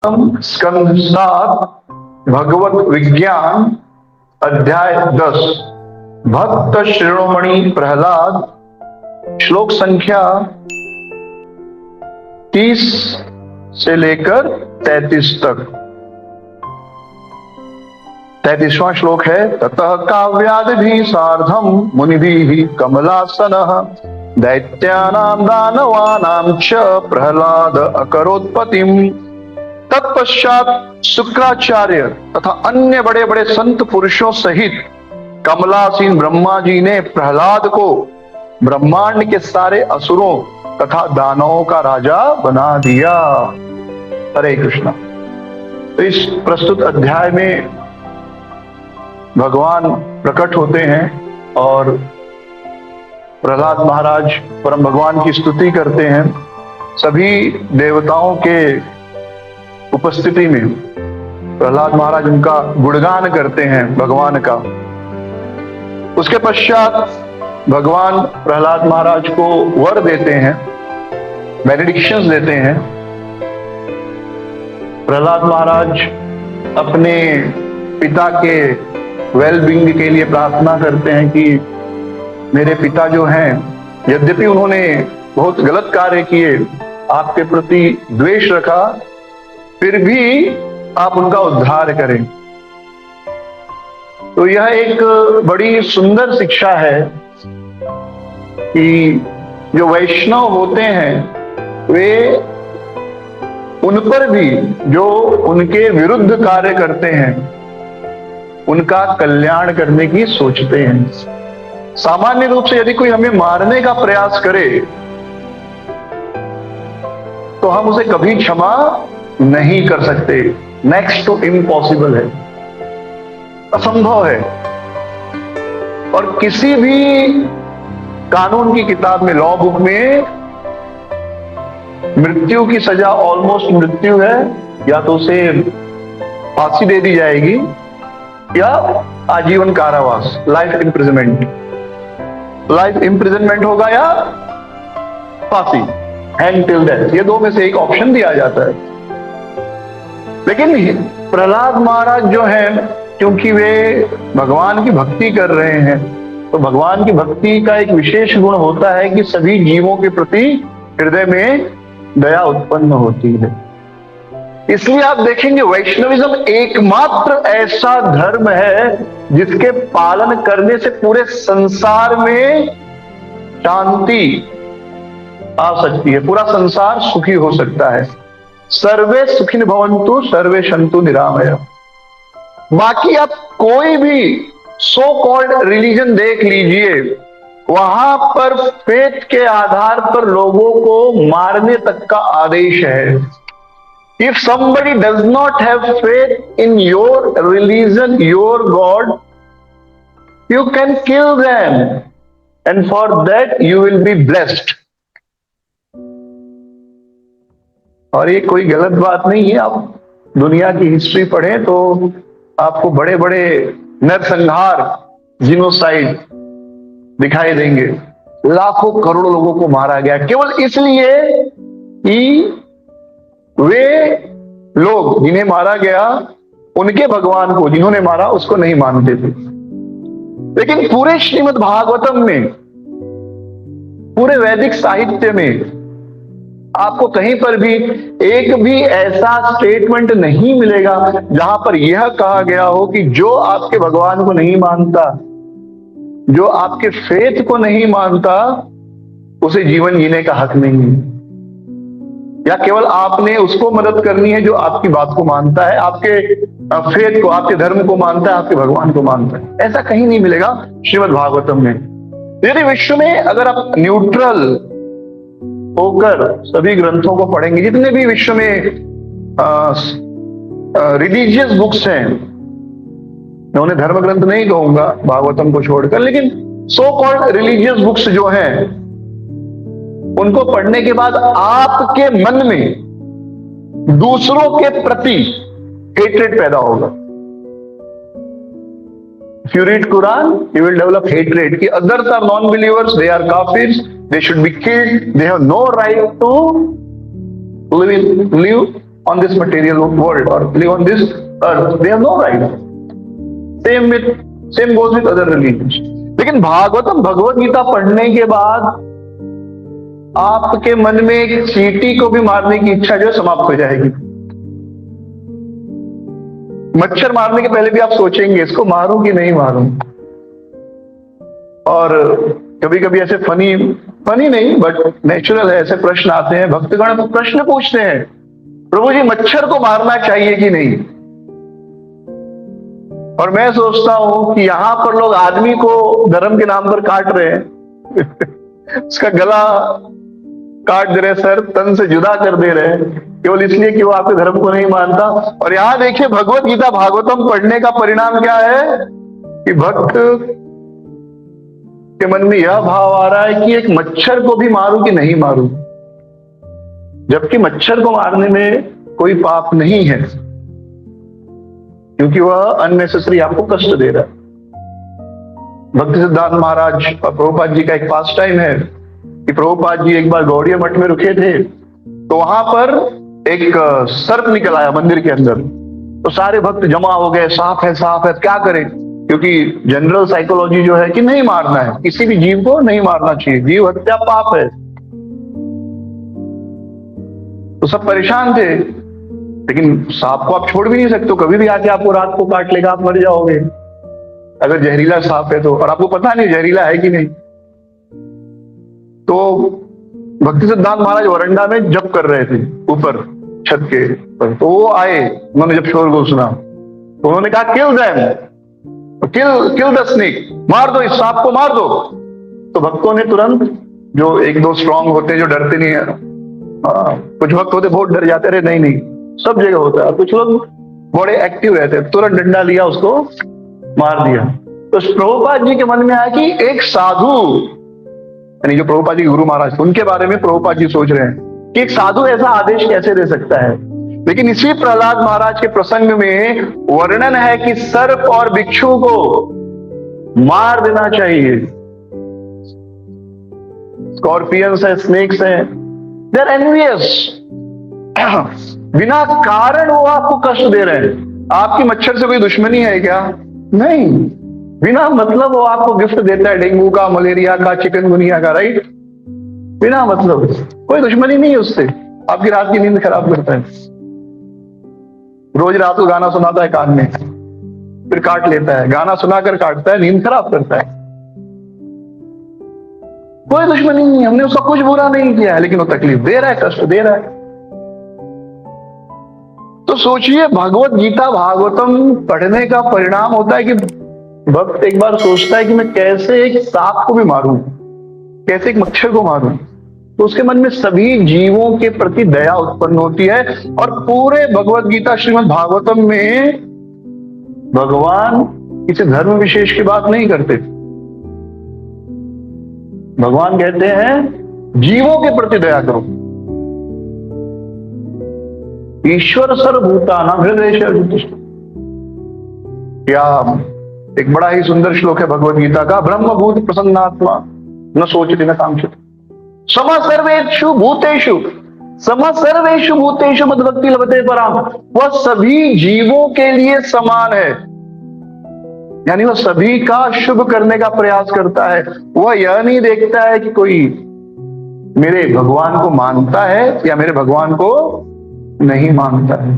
स्कंद 7 भगवत विज्ञान अध्याय 10 भक्त शिरोमणि प्रहलाद श्लोक संख्या 30 से लेकर 33 तक। 33वां श्लोक है, ततः काव्यादिभिः सार्धं मुनिभिः कमलासनः दैत्यानां दानवानां च प्रहलाद अकरोत्पत्तिम्। तत्पश्चात शुक्राचार्य तथा अन्य बड़े बड़े संत पुरुषों सहित कमलासीन ब्रह्मा जी ने प्रहलाद को ब्रह्मांड के सारे असुरों तथा दानवों का राजा बना दिया। हरे कृष्णा। तो इस प्रस्तुत अध्याय में भगवान प्रकट होते हैं और प्रहलाद महाराज परम भगवान की स्तुति करते हैं। सभी देवताओं के उपस्थिति में प्रहलाद महाराज उनका गुणगान करते हैं भगवान का। उसके पश्चात भगवान प्रहलाद महाराज को वर देते हैं, बेनेडिक्शंस देते हैं। प्रहलाद महाराज अपने पिता के वेलबींग के लिए प्रार्थना करते हैं कि मेरे पिता जो हैं, यद्यपि उन्होंने बहुत गलत कार्य किए, आपके प्रति द्वेष रखा, फिर भी आप उनका उद्धार करें। तो यह एक बड़ी सुंदर शिक्षा है कि जो वैष्णव होते हैं वे उन पर भी जो उनके विरुद्ध कार्य करते हैं उनका कल्याण करने की सोचते हैं। सामान्य रूप से यदि कोई हमें मारने का प्रयास करे तो हम उसे कभी क्षमा नहीं कर सकते। नेक्स्ट टू इम्पॉसिबल है, असंभव है। और किसी भी कानून की किताब में, लॉ बुक में मृत्यु की सजा ऑलमोस्ट मृत्यु है, या तो उसे फांसी दे दी जाएगी या आजीवन कारावास, लाइफ इम्प्रिजनमेंट। लाइफ इम्प्रिजनमेंट होगा या फांसी, हैंग टिल डेथ, ये दो में से एक ऑप्शन दिया जाता है। लेकिन प्रहलाद महाराज जो हैं, क्योंकि वे भगवान की भक्ति कर रहे हैं, तो भगवान की भक्ति का एक विशेष गुण होता है कि सभी जीवों के प्रति हृदय में दया उत्पन्न होती है। इसलिए आप देखेंगे वैष्णविज्म एकमात्र ऐसा धर्म है जिसके पालन करने से पूरे संसार में शांति आ सकती है, पूरा संसार सुखी हो सकता है। सर्वे सुखिन भवन्तु सर्वे सन्तु निरामया। बाकी आप कोई भी सो कॉल्ड रिलीजन देख लीजिए, वहां पर फेथ के आधार पर लोगों को मारने तक का आदेश है। If somebody does not have faith in your religion, your God, you can kill them and for that you will be blessed। और ये कोई गलत बात नहीं है। आप दुनिया की हिस्ट्री पढ़ें तो आपको बड़े बड़े नरसंहार, जिनोसाइड दिखाई देंगे। लाखों करोड़ों लोगों को मारा गया केवल इसलिए कि वे लोग जिन्हें मारा गया उनके भगवान को, जिन्होंने मारा उसको नहीं मानते थे। लेकिन पूरे श्रीमद् भागवतम में, पूरे वैदिक साहित्य में आपको कहीं पर भी एक भी ऐसा स्टेटमेंट नहीं मिलेगा जहां पर यह कहा गया हो कि जो आपके भगवान को नहीं मानता, जो आपके फेथ को नहीं मानता, उसे जीवन जीने का हक नहीं है, या केवल आपने उसको मदद करनी है जो आपकी बात को मानता है, आपके फेथ को, आपके धर्म को मानता है, आपके भगवान को मानता है। ऐसा कहीं नहीं मिलेगा श्रीमद् भागवतम में। यदि विश्व में अगर आप न्यूट्रल होकर सभी ग्रंथों को पढ़ेंगे, जितने भी विश्व में रिलीजियस बुक्स हैं, मैं उन्हें धर्म ग्रंथ नहीं कहूंगा भागवतम को छोड़कर, लेकिन सो कॉल्ड रिलीजियस बुक्स जो हैं, उनको पढ़ने के बाद आपके मन में दूसरों के प्रति हेट्रेड पैदा होगा। If you read Quran, you will develop hatred कि others are non-believers, they are kafirs, they should be killed, they have no right to live on this material world or live on this earth. They have no right. Same goes with other religions. लेकिन भागवतम भगवत गीता पढ़ने के बाद आपके मन में एक चींटी को भी मारने की इच्छा जो समाप्त हो जाएगी। मच्छर मारने के पहले भी आप सोचेंगे इसको मारूं कि नहीं मारूं। और कभी कभी ऐसे फनी नहीं बट नेचुरल है, ऐसे प्रश्न आते हैं, भक्तगण प्रश्न पूछते हैं, प्रभु जी मच्छर को मारना चाहिए कि नहीं। और मैं सोचता हूं कि यहां पर लोग आदमी को धर्म के नाम पर काट रहे हैं उसका गला काट दे रहे, सर तन से जुदा कर दे रहे हैं, केवल इसलिए कि वो आपके धर्म को नहीं मानता। और यहां देखिए भगवत गीता भागवतम पढ़ने का परिणाम क्या है कि भक्त के मन में यह भाव आ रहा है कि एक मच्छर को भी मारूं कि नहीं मारूं, जबकि मच्छर को मारने में कोई पाप नहीं है, क्योंकि वह अननेसेसरी आपको कष्ट दे रहा है। भक्ति सिद्धांत महाराज और प्रभुपाद जी का एक पास टाइम है कि प्रभुपाद जी एक बार गौड़िया मठ में रुके थे, तो वहां पर एक सर्प निकल आया मंदिर के अंदर। तो सारे भक्त जमा हो गए, साफ है क्या करें, क्योंकि जनरल साइकोलॉजी जो है कि नहीं मारना है, किसी भी जीव को नहीं मारना चाहिए, जीव हत्या पाप है। तो सब परेशान थे, लेकिन सांप को आप छोड़ भी नहीं सकते, कभी भी आके आपको रात को काट लेगा, आप मर जाओगे अगर जहरीला सांप है तो, और आपको पता नहीं जहरीला है कि नहीं। तो भक्ति सिद्धांत महाराज वरंडा में जप कर रहे थे ऊपर छत के पर, तो वो आए, उन्होंने जब शोरगुल सुना तो उन्होंने कहा kill them, kill the snake, मार दो इस सांप को, मार दो। तो भक्तों ने तुरंत, जो एक दो स्ट्रांग होते हैं जो डरते नहीं है, कुछ भक्त होते बहुत डर जाते, रहे नहीं सब जगह होता है, कुछ लोग बड़े एक्टिव रहते हैं, तुरंत डंडा लिया उसको मार दिया। तो प्रभुपाद जी के मन में आया कि एक साधु, यानी जो प्रभुपाद जी गुरु महाराज, उनके बारे में प्रभुपाद जी सोच रहे हैं कि एक साधु ऐसा आदेश कैसे दे सकता है। लेकिन इसी प्रहलाद महाराज के प्रसंग में वर्णन है कि सर्प और बिच्छू को मार देना चाहिए। स्कॉर्पियंस है, स्नेक्स है, दे आर एनवियस, बिना कारण वो आपको कष्ट दे रहे हैं। आपकी मच्छर से कोई दुश्मनी है क्या? नहीं, बिना मतलब वो आपको गिफ्ट देता है डेंगू का, मलेरिया का, चिकनगुनिया का, राइट, बिना मतलब, कोई दुश्मनी नहीं है उससे, आपकी रात की नींद खराब करता है, रोज रात को गाना सुनाता है कान में, फिर काट लेता है, गाना सुनाकर काटता है, नींद खराब करता है, कोई दुश्मनी नहीं, हमने उसका कुछ बुरा नहीं किया है, लेकिन वो तकलीफ दे रहा है, कष्ट दे रहा है। तो सोचिए, भगवत गीता भागवतम पढ़ने का परिणाम होता है कि भक्त एक बार सोचता है कि मैं कैसे एक सांप को भी मारूं, कैसे एक मच्छर को मारूं, तो उसके मन में सभी जीवों के प्रति दया उत्पन्न होती है। और पूरे भगवत गीता श्रीमद् भागवतम में भगवान किसी धर्म विशेष की बात नहीं करते, भगवान कहते हैं जीवों के प्रति दया करो। ईश्वर सर्वभूतानां हृदयेषु, क्या एक बड़ा ही सुंदर श्लोक है भगवत गीता का, ब्रह्मभूत प्रसन्नात्मा न सोचति न कांक्षति, सम सर्वेषु भूतेषु मद्भक्ति लभते पराम। वह सभी जीवों के लिए समान है, यानी वह सभी का शुभ करने का प्रयास करता है। वह यह नहीं देखता है कि कोई मेरे भगवान को मानता है या मेरे भगवान को नहीं मानता है।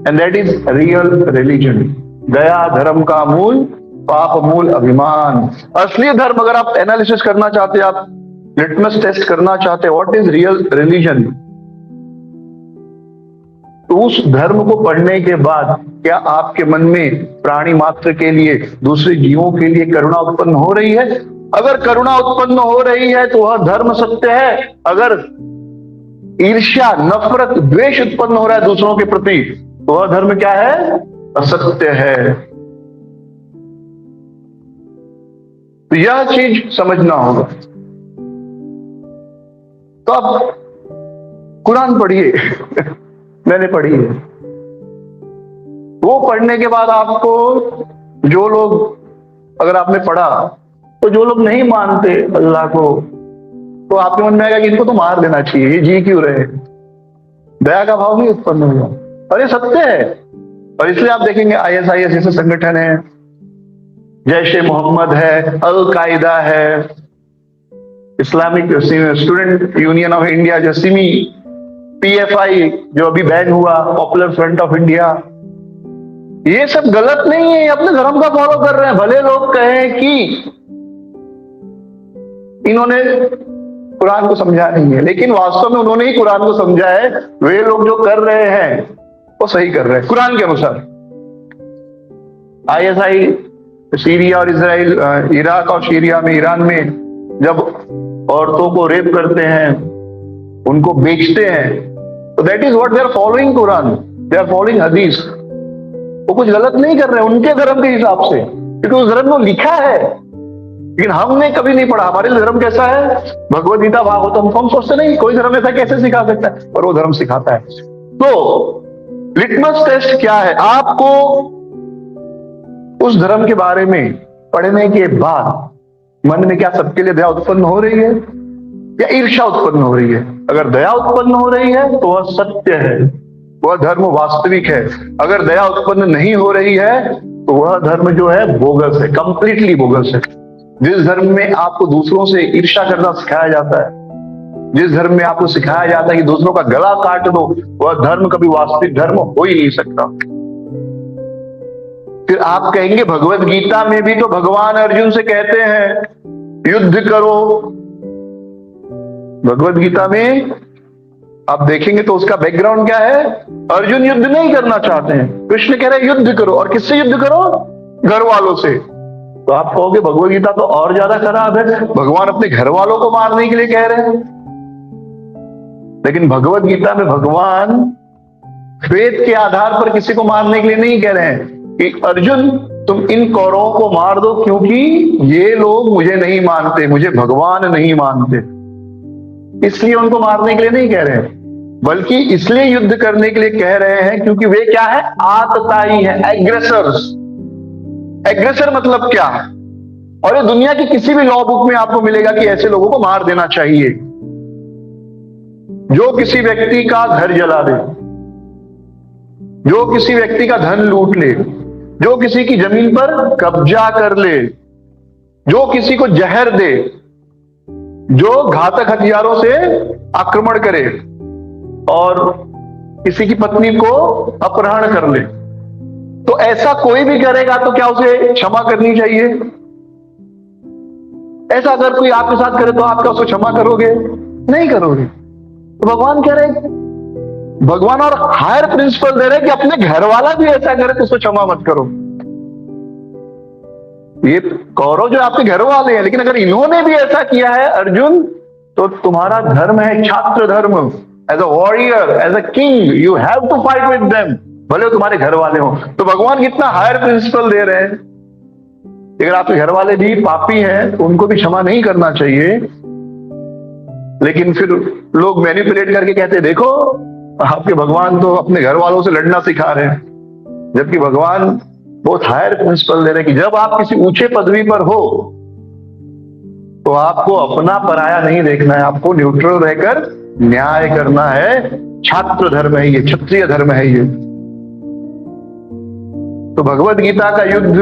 And that is real religion. दया धर्म का मूल, पाप मूल अभिमान। असली धर्म अगर आप एनालिसिस करना चाहते हैं, आप लिटमस टेस्ट करना चाहते हैं, व्हाट इज रियल रिलीजन, तो उस धर्म को पढ़ने के बाद क्या आपके मन में प्राणी मात्र के लिए, दूसरे जीवों के लिए करुणा उत्पन्न हो रही है? अगर करुणा उत्पन्न हो रही है तो वह धर्म सत्य है। अगर ईर्ष्या, नफरत, द्वेष उत्पन्न हो रहा है दूसरों के प्रति, तो वह धर्म क्या है? असत्य है। तो यह चीज समझना होगा। तो आप कुरान पढ़िए मैंने पढ़ी है, वो पढ़ने के बाद आपको जो लोग, अगर आपने पढ़ा तो जो लोग नहीं मानते अल्लाह को, तो आपके मन में आएगा कि इनको तो मार देना चाहिए, ये जी क्यों रहे, दया का भाव नहीं उत्पन्न हुआ। और ये सत्य है। और इसलिए आप देखेंगे ISIS जैसे संगठन है, जैश ए मोहम्मद है, अल कायदा है, Islamic student union of India जो सिमी, PFI जो अभी बैन हुआ, पॉपुलर फ्रंट ऑफ इंडिया, ये सब गलत नहीं है, ये अपने धर्म का फॉलो कर रहे हैं। भले लोग कहें कि इन्होंने कुरान को समझा नहीं है, लेकिन वास्तव में उन्होंने ही कुरान को समझा है। वे लोग जो कर रहे हैं वो सही कर रहे हैं कुरान के अनुसार। ISI सीरिया और इजराइल, इराक और सीरिया में, ईरान में जब औरतों को रेप करते हैं, उनको बेचते हैं, तो that is what they are following Quran, they are following Hadith. वो कुछ गलत नहीं कर रहे हैं उनके धर्म के हिसाब से, क्योंकि उस धर्म में लिखा है। लेकिन हमने कभी नहीं पढ़ा। हमारे धर्म कैसा है? भगवद गीता, भागवतम। हम सोचते नहीं कोई धर्म ऐसा कैसे सिखा सकता है, और वो धर्म सिखाता है। तो लिटमस टेस्ट क्या है? आपको उस धर्म के बारे में पढ़ने के बाद मन में क्या सबके लिए दया उत्पन्न हो रही है या ईर्ष्या उत्पन्न हो रही है? अगर दया उत्पन्न हो रही है तो वह सत्य है, वह धर्म वास्तविक है। अगर दया उत्पन्न नहीं हो रही है तो वह धर्म जो है बोगस है, कंप्लीटली बोगस है। जिस धर्म में आपको दूसरों से ईर्ष्या करना सिखाया जाता है, जिस धर्म में आपको सिखाया जाता है कि दूसरों का गला काट दो, वह धर्म कभी वास्तविक धर्म हो ही नहीं सकता। फिर आप कहेंगे भगवत गीता में भी तो भगवान अर्जुन से कहते हैं युद्ध करो। भगवत गीता में आप देखेंगे तो उसका बैकग्राउंड क्या है? अर्जुन युद्ध नहीं करना चाहते हैं, कृष्ण कह रहे हैं युद्ध करो। और किससे युद्ध करो? घर वालों से। तो आप कहोगे भगवत गीता तो और ज्यादा खराब है, भगवान अपने घर वालों को मारने के लिए कह रहे हैं। लेकिन भगवत गीता में भगवान फेथ के आधार पर किसी को मारने के लिए नहीं कह रहे हैं कि अर्जुन तुम इन कौरवों को मार दो, क्योंकि ये लोग मुझे नहीं मानते, मुझे भगवान नहीं मानते, इसलिए उनको मारने के लिए नहीं कह रहे हैं। बल्कि इसलिए युद्ध करने के लिए कह रहे हैं क्योंकि वे क्या है? आतताई है, एग्रेसर्स। एग्रेसर मतलब क्या है? और ये दुनिया की किसी भी लॉ बुक में आपको मिलेगा कि ऐसे लोगों को मार देना चाहिए। जो किसी व्यक्ति का घर जला दे, जो किसी व्यक्ति का धन लूट ले, जो किसी की जमीन पर कब्जा कर ले, जो किसी को जहर दे, जो घातक हथियारों से आक्रमण करे और किसी की पत्नी को अपहरण कर ले, तो ऐसा कोई भी करेगा तो क्या उसे क्षमा करनी चाहिए? ऐसा अगर कोई आपके साथ करे तो आप क्या उसको क्षमा करोगे? नहीं करोगे। तो भगवान कह रहे, भगवान और हायर प्रिंसिपल दे रहे कि अपने घर वाला भी ऐसा करे तो उसको क्षमा मत करो। ये कौरव जो आपके घर वाले हैं, लेकिन अगर इन्होंने भी ऐसा किया है अर्जुन, तो तुम्हारा धर्म है छात्र धर्म। As a warrior, as a king, you have to fight with them, भले तुम्हारे घर वाले हो। तो भगवान कितना हायर प्रिंसिपल दे रहे हैं। अगर आपके घर वाले भी पापी हैं तो उनको भी क्षमा नहीं करना चाहिए। लेकिन फिर लोग मैनिपुलेट करके कहते देखो आपके भगवान तो अपने घर वालों से लड़ना सिखा रहे हैं, जबकि भगवान बहुत हायर प्रिंसिपल दे रहे हैं कि जब आप किसी ऊंचे पदवी पर हो तो आपको अपना पराया नहीं देखना है, आपको न्यूट्रल रहकर न्याय करना है। छात्र धर्म है ये, क्षत्रिय धर्म है ये। तो भगवत गीता का युद्ध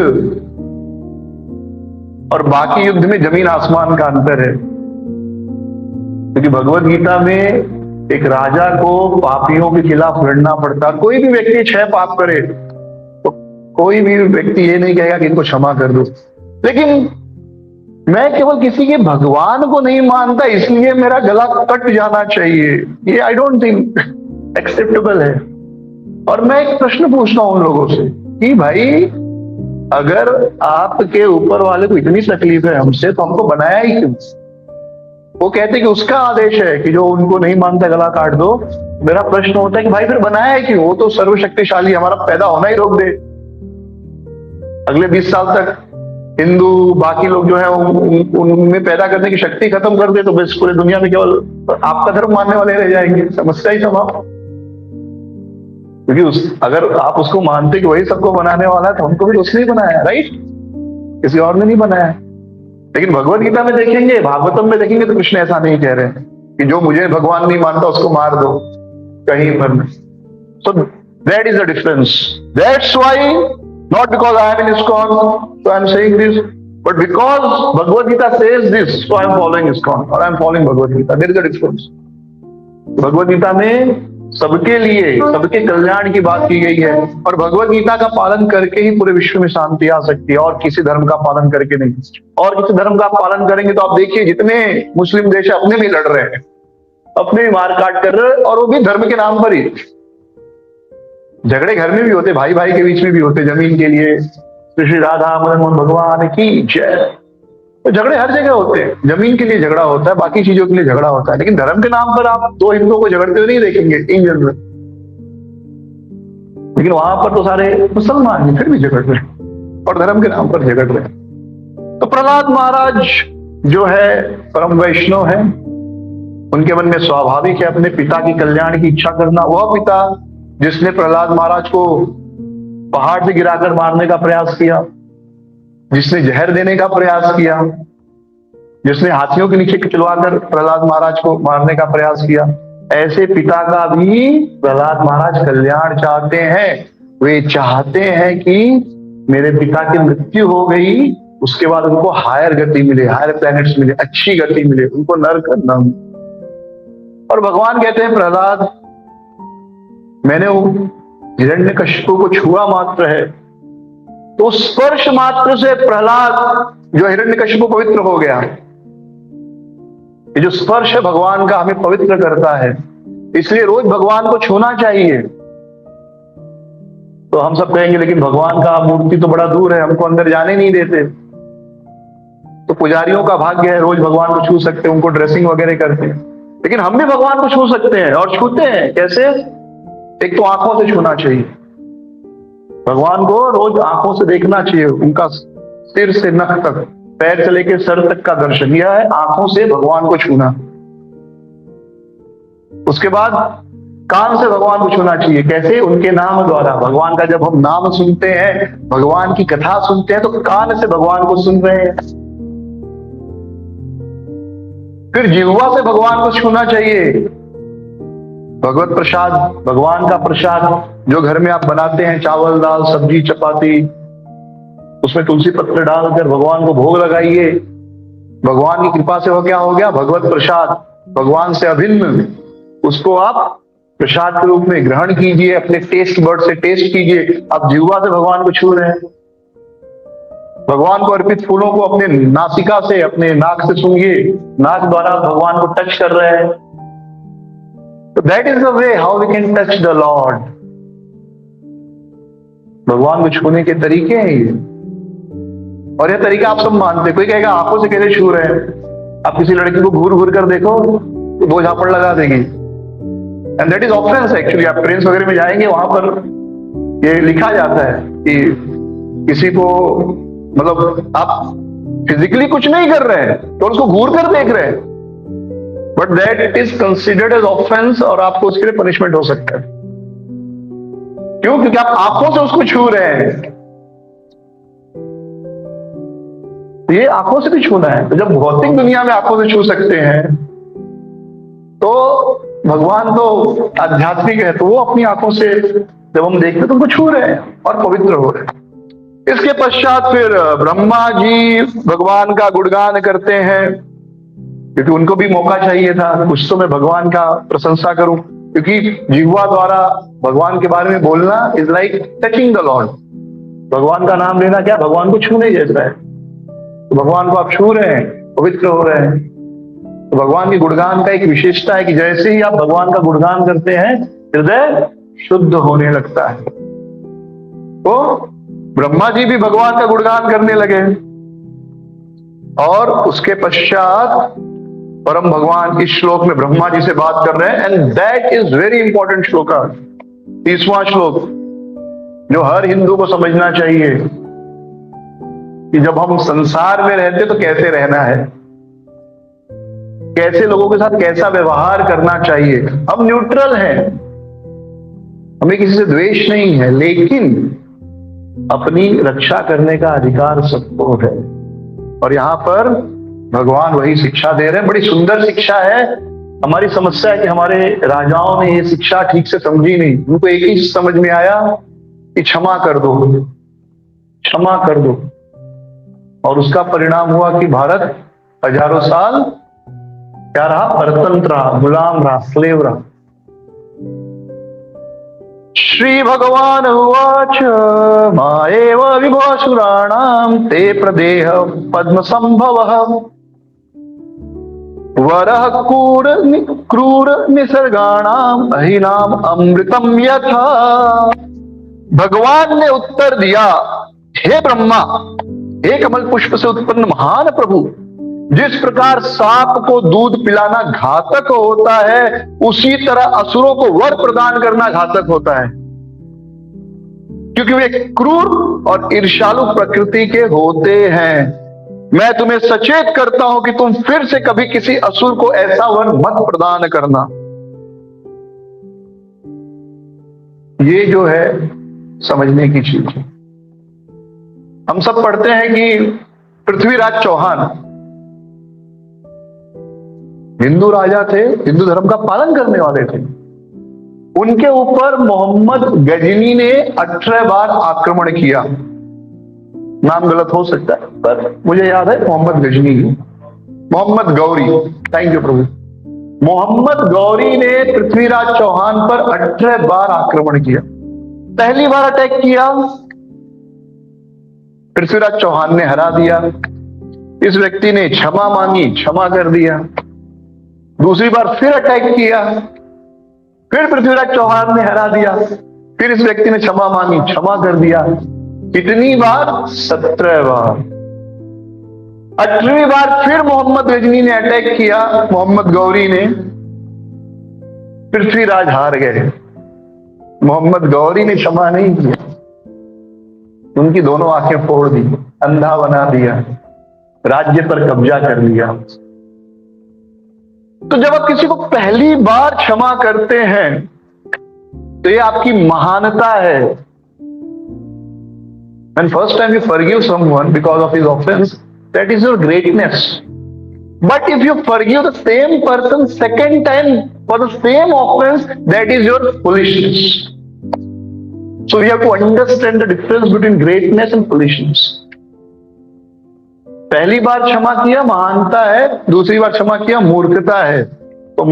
और बाकी युद्ध में जमीन आसमान का अंतर है। क्योंकि भगवत गीता में एक राजा को पापियों के खिलाफ लड़ना पड़ता। कोई भी व्यक्ति 6 पाप करे तो कोई भी व्यक्ति ये नहीं कहेगा कि इनको क्षमा कर दो। लेकिन मैं केवल किसी के भगवान को नहीं मानता इसलिए मेरा गला कट जाना चाहिए, ये आई डोंट थिंक एक्सेप्टेबल है। और मैं एक प्रश्न पूछता हूं उन लोगों से कि भाई अगर आपके ऊपर वाले को इतनी तकलीफ है हमसे, तो हमको बनाया ही क्यों? वो कहते कि उसका आदेश है कि जो उनको नहीं मानता गला काट दो। मेरा प्रश्न होता है कि भाई फिर बनाया है क्यों? वो तो सर्वशक्तिशाली, हमारा पैदा होना ही रोक दे। अगले 20 साल तक हिंदू बाकी लोग जो है उनमें पैदा करने की शक्ति खत्म कर दे, तो बस पूरी दुनिया में केवल आपका धर्म मानने वाले रह जाएंगे, समस्या ही समाप्त। क्योंकि अगर आप उसको मानते कि वही सबको बनाने वाला है तो हमको भी उसने ही बनाया, राइट? किसी और ने नहीं बनाया। लेकिन भगवत गीता में देखेंगे, भागवतम में देखेंगे तो कृष्ण ऐसा नहीं कह रहे कि जो मुझे भगवान नहीं मानता उसको मार दो। कहीं पर नहीं। So that is the difference. That's why, not because I am in ISKCON, so I am saying this, but because Bhagavad Gita says this, so I am following ISKCON or I am following Bhagavad Gita. There is a difference. Bhagavad Gita में सबके लिए, सबके कल्याण की बात की गई है, और भगवद गीता का पालन करके ही पूरे विश्व में शांति आ सकती है, और किसी धर्म का पालन करके नहीं। और किसी धर्म का पालन करेंगे तो आप देखिए जितने मुस्लिम देश अपने भी लड़ रहे हैं, अपने भी मार काट कर रहे हैं, और वो भी धर्म के नाम पर ही। झगड़े घर में भी होते, भाई भाई के बीच में भी होते, जमीन के लिए। श्री राधा मदन मोहन भगवान की जय। तो झगड़े हर जगह होते हैं, जमीन के लिए झगड़ा होता है, बाकी चीजों के लिए झगड़ा होता है, लेकिन धर्म के नाम पर आप दो हिंदुओं को झगड़ते हुए नहीं देखेंगे इन जनरल। लेकिन वहां पर तो सारे मुसलमान हैं, फिर भी झगड़ रहे हैं और धर्म के नाम पर झगड़ रहे हैं। तो प्रहलाद महाराज जो है परम वैष्णव है, उनके मन में स्वाभाविक है अपने पिता की कल्याण की इच्छा करना। वह पिता जिसने प्रहलाद महाराज को पहाड़ से गिराकर मारने का प्रयास किया, जिसने जहर देने का प्रयास किया, जिसने हाथियों के नीचे चलवाकर प्रहलाद महाराज को मारने का प्रयास किया, ऐसे पिता का भी प्रहलाद महाराज कल्याण चाहते हैं। वे चाहते हैं कि मेरे पिता की मृत्यु हो गई, उसके बाद उनको हायर गति मिले, हायर प्लैनेट्स मिले, अच्छी गति मिले, उनको नरक न मिले। और भगवान कहते हैं प्रहलाद, मैंने हिरण्यकशिपु को छुआ मात्र है, तो स्पर्श मात्र से प्रहलाद जो हिरण्यकशिपु पवित्र हो गया। ये जो स्पर्श है भगवान का हमें पवित्र करता है, इसलिए रोज भगवान को छूना चाहिए। तो हम सब कहेंगे लेकिन भगवान का मूर्ति तो बड़ा दूर है, हमको अंदर जाने नहीं देते। तो पुजारियों का भाग्य है, रोज भगवान को छू सकते हैं, उनको ड्रेसिंग वगैरह करते हैं। लेकिन हम भी भगवान को छू सकते हैं, और छूते हैं कैसे? एक तो आंखों से छूना चाहिए, भगवान को रोज आंखों से देखना चाहिए, उनका सिर से नख तक, पैर से लेकर सर तक का दर्शन, यह है आंखों से भगवान को छूना। उसके बाद कान से भगवान को छूना चाहिए, कैसे? उनके नाम द्वारा। भगवान का जब हम नाम सुनते हैं, भगवान की कथा सुनते हैं, तो कान से भगवान को सुन रहे हैं। फिर जिह्वा से भगवान को छूना चाहिए, भगवत प्रसाद, भगवान का प्रसाद जो घर में आप बनाते हैं, चावल दाल सब्जी चपाती, उसमें तुलसी पत्र डालकर भगवान को भोग लगाइए। भगवान की कृपा से वो क्या हो गया? भगवत प्रसाद, भगवान से अभिन्न। उसको आप प्रसाद के रूप में ग्रहण कीजिए, अपने टेस्ट बर्ड से टेस्ट कीजिए। आप जिह्वा से भगवान को छू रहे हैं, भगवान को अर्पित फूलों को अपने नासिका से, अपने नाक से सूंघिए, नाक द्वारा भगवान को टच कर रहे हैं। तो that is the way how we can touch the lord. भगवान को छूने के तरीके हैं ये, और ये तरीका आप सब मानते हैं। कोई कहेगा आंखों से कैसे छू रहे हैं? आप किसी लड़की को घूर घूर कर देखो तो वो झापड़ लगा देगी, and that is offence actually. आप ट्रेन वगैरह में जाएंगे, वहां पर ये लिखा जाता है कि किसी को, मतलब आप फिजिकली कुछ नहीं कर रहे हैं तो उसको घूर कर देख रहे हैं, but that is considered as offence, और आपको उसके लिए पनिशमेंट हो सकता है। क्यों? क्योंकि आप आंखों से उसको छू रहे हैं। ये आंखों से भी छूना है। तो जब भौतिक दुनिया में आंखों से छू सकते हैं, तो भगवान तो आध्यात्मिक है, तो वो अपनी आंखों से जब हम देखते हैं तो उनको छू रहे हैं और पवित्र हो रहे हैं। इसके पश्चात फिर ब्रह्मा जी भगवान का गुणगान करते हैं, क्योंकि उनको भी मौका चाहिए था कुछ तो मैं भगवान का प्रशंसा करूं, क्योंकि जिह्वा द्वारा भगवान के बारे में बोलना is like touching the lord. भगवान का नाम लेना क्या? भगवान को छूने जैसा है। तो भगवान को आप छू रहे हैं, पवित्र हो रहे हैं। तो भगवान के गुणगान का एक विशेषता है कि जैसे ही आप भगवान का गुणगान करते हैं, हृदय शुद्ध होने लगता है। तो ब्रह्मा जी भी भगवान का गुणगान करने लगे, और उसके पश्चात परम भगवान इस श्लोक में ब्रह्मा जी से बात कर रहे हैं, and that is very important श्लोक, 30वां श्लोक, जो हर हिंदू को समझना चाहिए कि जब हम संसार में रहते तो कैसे रहना है, कैसे लोगों के साथ कैसा व्यवहार करना चाहिए। हम न्यूट्रल हैं, हमें किसी से द्वेष नहीं है, लेकिन अपनी रक्षा करने का अधिकार सबको है। और यहां पर भगवान वही शिक्षा दे रहे हैं, बड़ी सुंदर शिक्षा है हमारी समस्या है कि हमारे राजाओं ने ये शिक्षा ठीक से समझी नहीं। उनको एक ही समझ में आया कि क्षमा कर दो, क्षमा कर दो, और उसका परिणाम हुआ कि भारत हजारों साल क्या रहा? परतंत्र रहा, गुलाम रहा, स्लेव रहा। श्री भगवान उवाच माएव विभासुराणाम ते प्रदेह पद्म संभव वरः क्रूर निसर्गाणाम अहिनाम अमृतम यथा। भगवान ने उत्तर दिया, हे ब्रह्मा, हे कमल पुष्प से उत्पन्न महान प्रभु, जिस प्रकार सांप को दूध पिलाना घातक होता है, उसी तरह असुरों को वर प्रदान करना घातक होता है, क्योंकि वे क्रूर और ईर्ष्यालु प्रकृति के होते हैं। मैं तुम्हें सचेत करता हूं कि तुम फिर से कभी किसी असुर को ऐसा वर मत प्रदान करना। ये जो है समझने की चीज है। हम सब पढ़ते हैं कि पृथ्वीराज चौहान हिंदू राजा थे, हिंदू धर्म का पालन करने वाले थे। उनके ऊपर मोहम्मद गजनी ने 18 बार आक्रमण किया। नाम गलत हो सकता है पर मुझे याद है मोहम्मद गजनी, मोहम्मद गौरी, थैंक यू प्रभु। मोहम्मद गौरी ने पृथ्वीराज चौहान पर 18 बार आक्रमण किया। पहली बार अटैक किया, पृथ्वीराज चौहान ने हरा दिया। इस व्यक्ति ने क्षमा मांगी, क्षमा कर दिया। दूसरी बार फिर अटैक किया, फिर पृथ्वीराज चौहान ने हरा दिया। फिर इस व्यक्ति ने क्षमा मांगी, क्षमा कर दिया। कितनी बार? 17 बार। 18वीं बार फिर मोहम्मद गजनी ने अटैक किया, मोहम्मद गौरी ने। पृथ्वीराज हार गए। मोहम्मद गौरी ने क्षमा नहीं किया, उनकी दोनों आंखें फोड़ दी, अंधा बना दिया, राज्य पर कब्जा कर लिया। तो जब आप किसी को पहली बार क्षमा करते हैं तो ये आपकी महानता है। When first time you forgive someone because of his offense, that is your greatness. But if you forgive the same person second time for the same offense, that is your foolishness. So we have to understand the difference between greatness and foolishness. पहली बार क्षमा किया महानता है, दूसरी बार क्षमा किया मूर्खता है। तो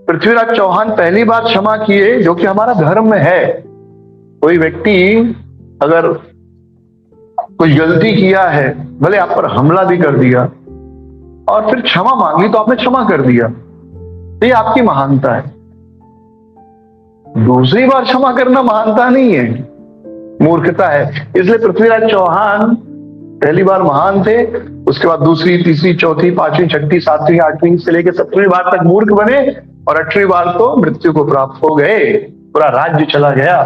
पृथ्वीराज चौहान पहली बार क्षमा किए, जो कि हमारा धर्म है। कोई व्यक्ति अगर कुछ गलती किया है, भले आप पर हमला भी कर दिया और फिर क्षमा मांगी तो आपने क्षमा कर दिया, तो ये आपकी महानता है। दूसरी बार क्षमा करना महानता नहीं है, मूर्खता है। इसलिए पृथ्वीराज चौहान पहली बार महान थे, उसके बाद दूसरी, तीसरी, चौथी, पांचवी, छठी, सातवीं, आठवीं से लेकर 7वीं बार तक मूर्ख बने और 8वीं बार तो मृत्यु को प्राप्त हो गए, पूरा राज्य चला गया।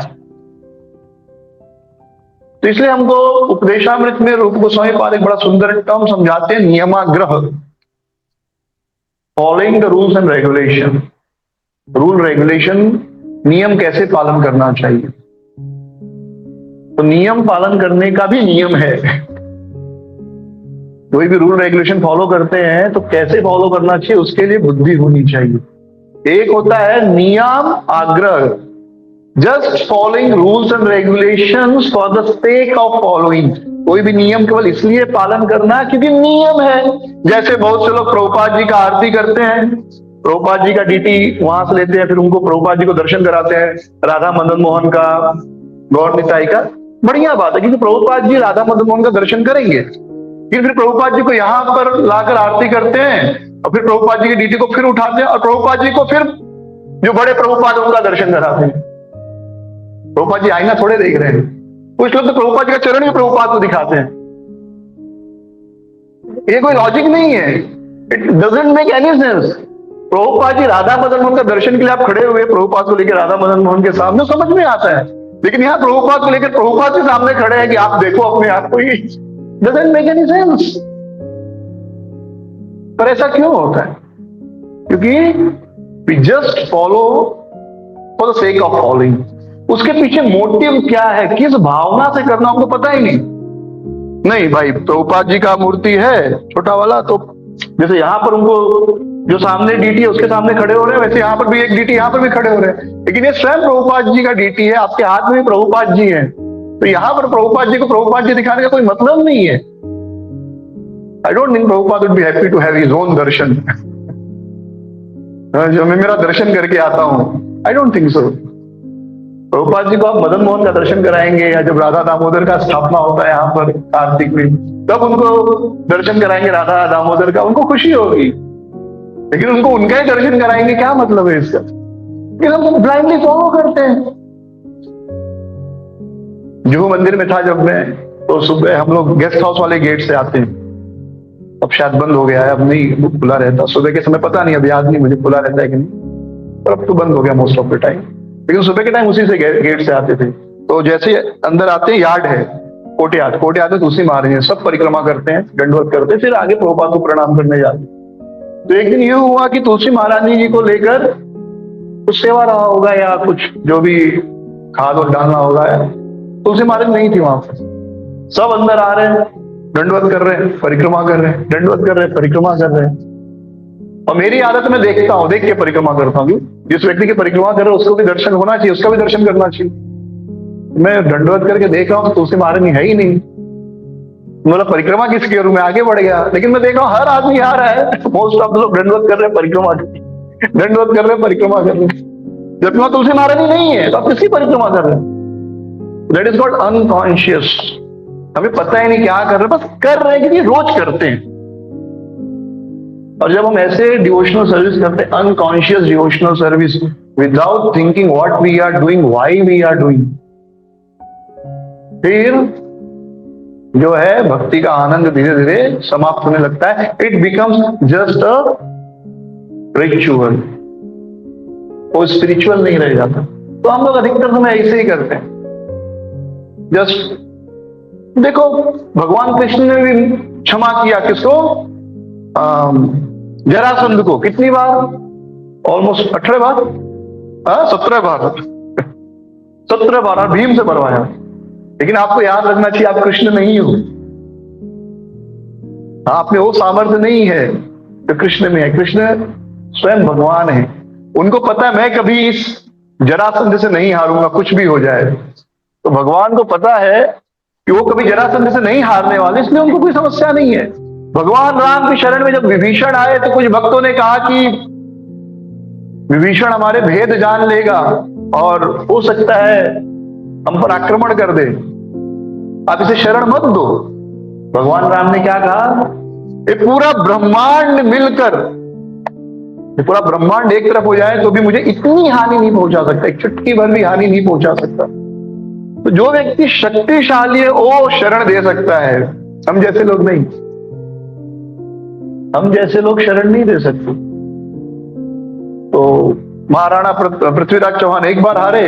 तो इसलिए हमको उपदेशामृत में रूप गोस्वामी पाद एक बड़ा सुंदर टर्म समझाते हैं, नियमाग्रह, following the rules and regulation. Rule regulation, नियम कैसे पालन करना चाहिए। तो नियम पालन करने का भी नियम है। कोई भी रूल रेगुलेशन फॉलो करते हैं तो कैसे फॉलो करना चाहिए, उसके लिए बुद्धि होनी चाहिए। एक होता है नियम आग्रह, just following rules and regulations for the sake of following. कोई भी नियम केवल इसलिए पालन करना क्योंकि नियम है। जैसे बहुत से लोग प्रभुपाद जी का आरती करते हैं, प्रभुपाद जी का डीटी वहां से लेते हैं, फिर उनको प्रभुपाद जी को दर्शन कराते हैं, राधा मदन मोहन का, गौर निताई का। बढ़िया बात है, क्योंकि प्रभुपाद जी राधा मदन मोहन का दर्शन करेंगे, फिर प्रभुपाद जी को यहाँ पर लाकर आरती करते हैं और फिर प्रभुपाद जी की डीटी को फिर उठाते हैं और प्रभुपाद जी को फिर जो बड़े प्रभुपाद उनका दर्शन कराते हैं। प्रभुपाद जी आईना थोड़े देख रहे हैं, कुछ लोग तो प्रभुपाद जी का चरण भी प्रभुपाद को दिखाते हैं। ये कोई लॉजिक नहीं है, it doesn't make any sense. Prabhupada ji Radha Madan Mohan का दर्शन के लिए आप खड़े हुए, प्रभुपाद को लेकर राधा मदन मोहन के सामने, समझ में आता है। लेकिन यहाँ प्रभुपाद को लेकर प्रभुपाद के सामने खड़े हैं कि आप देखो अपने आप को, डजंट मेक एनी सेंस। पर ऐसा क्यों होता है? क्योंकि we just follow for the sake of following. उसके पीछे मोटिव क्या है, किस भावना से करना, हमको पता ही नहीं भाई प्रभुपाद जी का मूर्ति है छोटा वाला, तो जैसे यहां पर उनको जो सामने डीटी है उसके सामने खड़े हो रहे हैं, वैसे यहाँ पर भी एक डीटी यहाँ पर भी खड़े हो रहे हैं, लेकिन ये स्वयं प्रभुपाद जी का डीटी है, आपके हाथ में भी प्रभुपाद जी है। तो यहाँ पर प्रभुपाद जी को प्रभुपाद जी दिखाने का कोई मतलब नहीं है। I don't think Prabhupada would be happy to have his own darshan. जो मैं मेरा दर्शन करके आता हूं, I don't think so. Prabhupada ji को आप मदन मोहन का दर्शन कराएंगे, या जब राधा दामोदर का स्थापना होता है यहाँ पर कार्तिक में, तब उनको दर्शन कराएंगे राधा दामोदर का, उनको खुशी होगी। लेकिन उनको उनका ही दर्शन कराएंगे, क्या मतलब है इसका? लेकिन हम ब्लाइंडली फॉलो करते हैं। जुहू मंदिर में था जब मैं, तो सुबह हम लोग गेस्ट हाउस वाले गेट से आते हैं, अब शायद बंद हो गया है, अब नहीं खुला रहता। सुबह के समय पता नहीं, अब याद नहीं मुझे खुला रहता है कि नहीं, पर अब तो बंद हो गया मोस्ट ऑफ द टाइम। लेकिन सुबह के टाइम उसी से गेट से आते थे। तो जैसे अंदर आते हैं, यार्ड है, कोटे में तुलसी महाराज हैं, सब परिक्रमा करते हैं, दंडवत करते हैं, फिर आगे प्रभुपाद को प्रणाम करने जाते। तो एक दिन ये हुआ कि तुलसी महारानी जी को लेकर कुछ सेवा रहा होगा, या कुछ जो भी खाद और डालना होगा, तुलसी महाराज नहीं थी वहां पर। सब अंदर आ रहे हैं, दंडवत कर रहे हैं, परिक्रमा कर रहे हैं, दंडवत कर रहे हैं, परिक्रमा कर रहे हैं। और मेरी आदत में देखता हूं, देख के परिक्रमा करता हूँ। जिस व्यक्ति की परिक्रमा कर रहे हो उसको भी दर्शन होना चाहिए, उसका भी दर्शन करना चाहिए। मैं दंडवत करके देख रहा हूं, तुलसी महारानी है ही नहीं। मतलब परिक्रमा किसकी करूं, मैं आगे बढ़ गया। लेकिन मैं देख रहा हूं हर आदमी आ रहा है, मोस्ट ऑफ लोग दंडवत कर रहे हैं, परिक्रमा दंडवत कर रहे हैं, परिक्रमा कर रहे हैं। जबकि वहां तुलसी महारानी नहीं है, तो आप किसकी परिक्रमा कर रहे हैं? That is called unconscious. हमें पता ही नहीं क्या कर रहे हैं, बस कर रहे हैं, क्योंकि रोज करते हैं। और जब हम ऐसे डिवोशनल सर्विस करते हैं, unconscious devotional service, without thinking what we are doing, why we are doing, फिर जो है भक्ति का आनंद धीरे धीरे समाप्त होने लगता है। It becomes just a ritual, वो स्पिरिचुअल नहीं रह जाता। तो हम लोग अधिकतर समय ऐसे ही करते हैं। जस्ट देखो, भगवान कृष्ण ने भी क्षमा किया किसको? जरासंध को। कितनी बार? ऑलमोस्ट 18 बार, 17 बार 17 बार भीम से मरवाया। लेकिन आपको याद रखना चाहिए, आप कृष्ण नहीं हो, आप में वो सामर्थ्य नहीं है जो कृष्ण में है। कृष्ण स्वयं भगवान है, उनको पता है मैं कभी इस जरासंध से नहीं हारूंगा, कुछ भी हो जाए। तो भगवान को पता है कि वो कभी जरासंध से नहीं हारने वाले, इसलिए उनको कोई समस्या नहीं है। भगवान राम की शरण में जब विभीषण आए, तो कुछ भक्तों ने कहा कि विभीषण हमारे भेद जान लेगा और हो सकता है हम पर आक्रमण कर दे, आप इसे शरण मत दो। भगवान राम ने क्या कहा? ये पूरा ब्रह्मांड मिलकर, ये पूरा ब्रह्मांड एक तरफ हो जाए तो भी मुझे इतनी हानि नहीं पहुंचा सकता, एक चुटकी भर भी हानि नहीं पहुंचा सकता। तो जो व्यक्ति शक्तिशाली है वो शरण दे सकता है, हम जैसे लोग नहीं। हम जैसे लोग शरण नहीं दे सकते। तो महाराणा पृथ्वीराज चौहान एक बार हारे,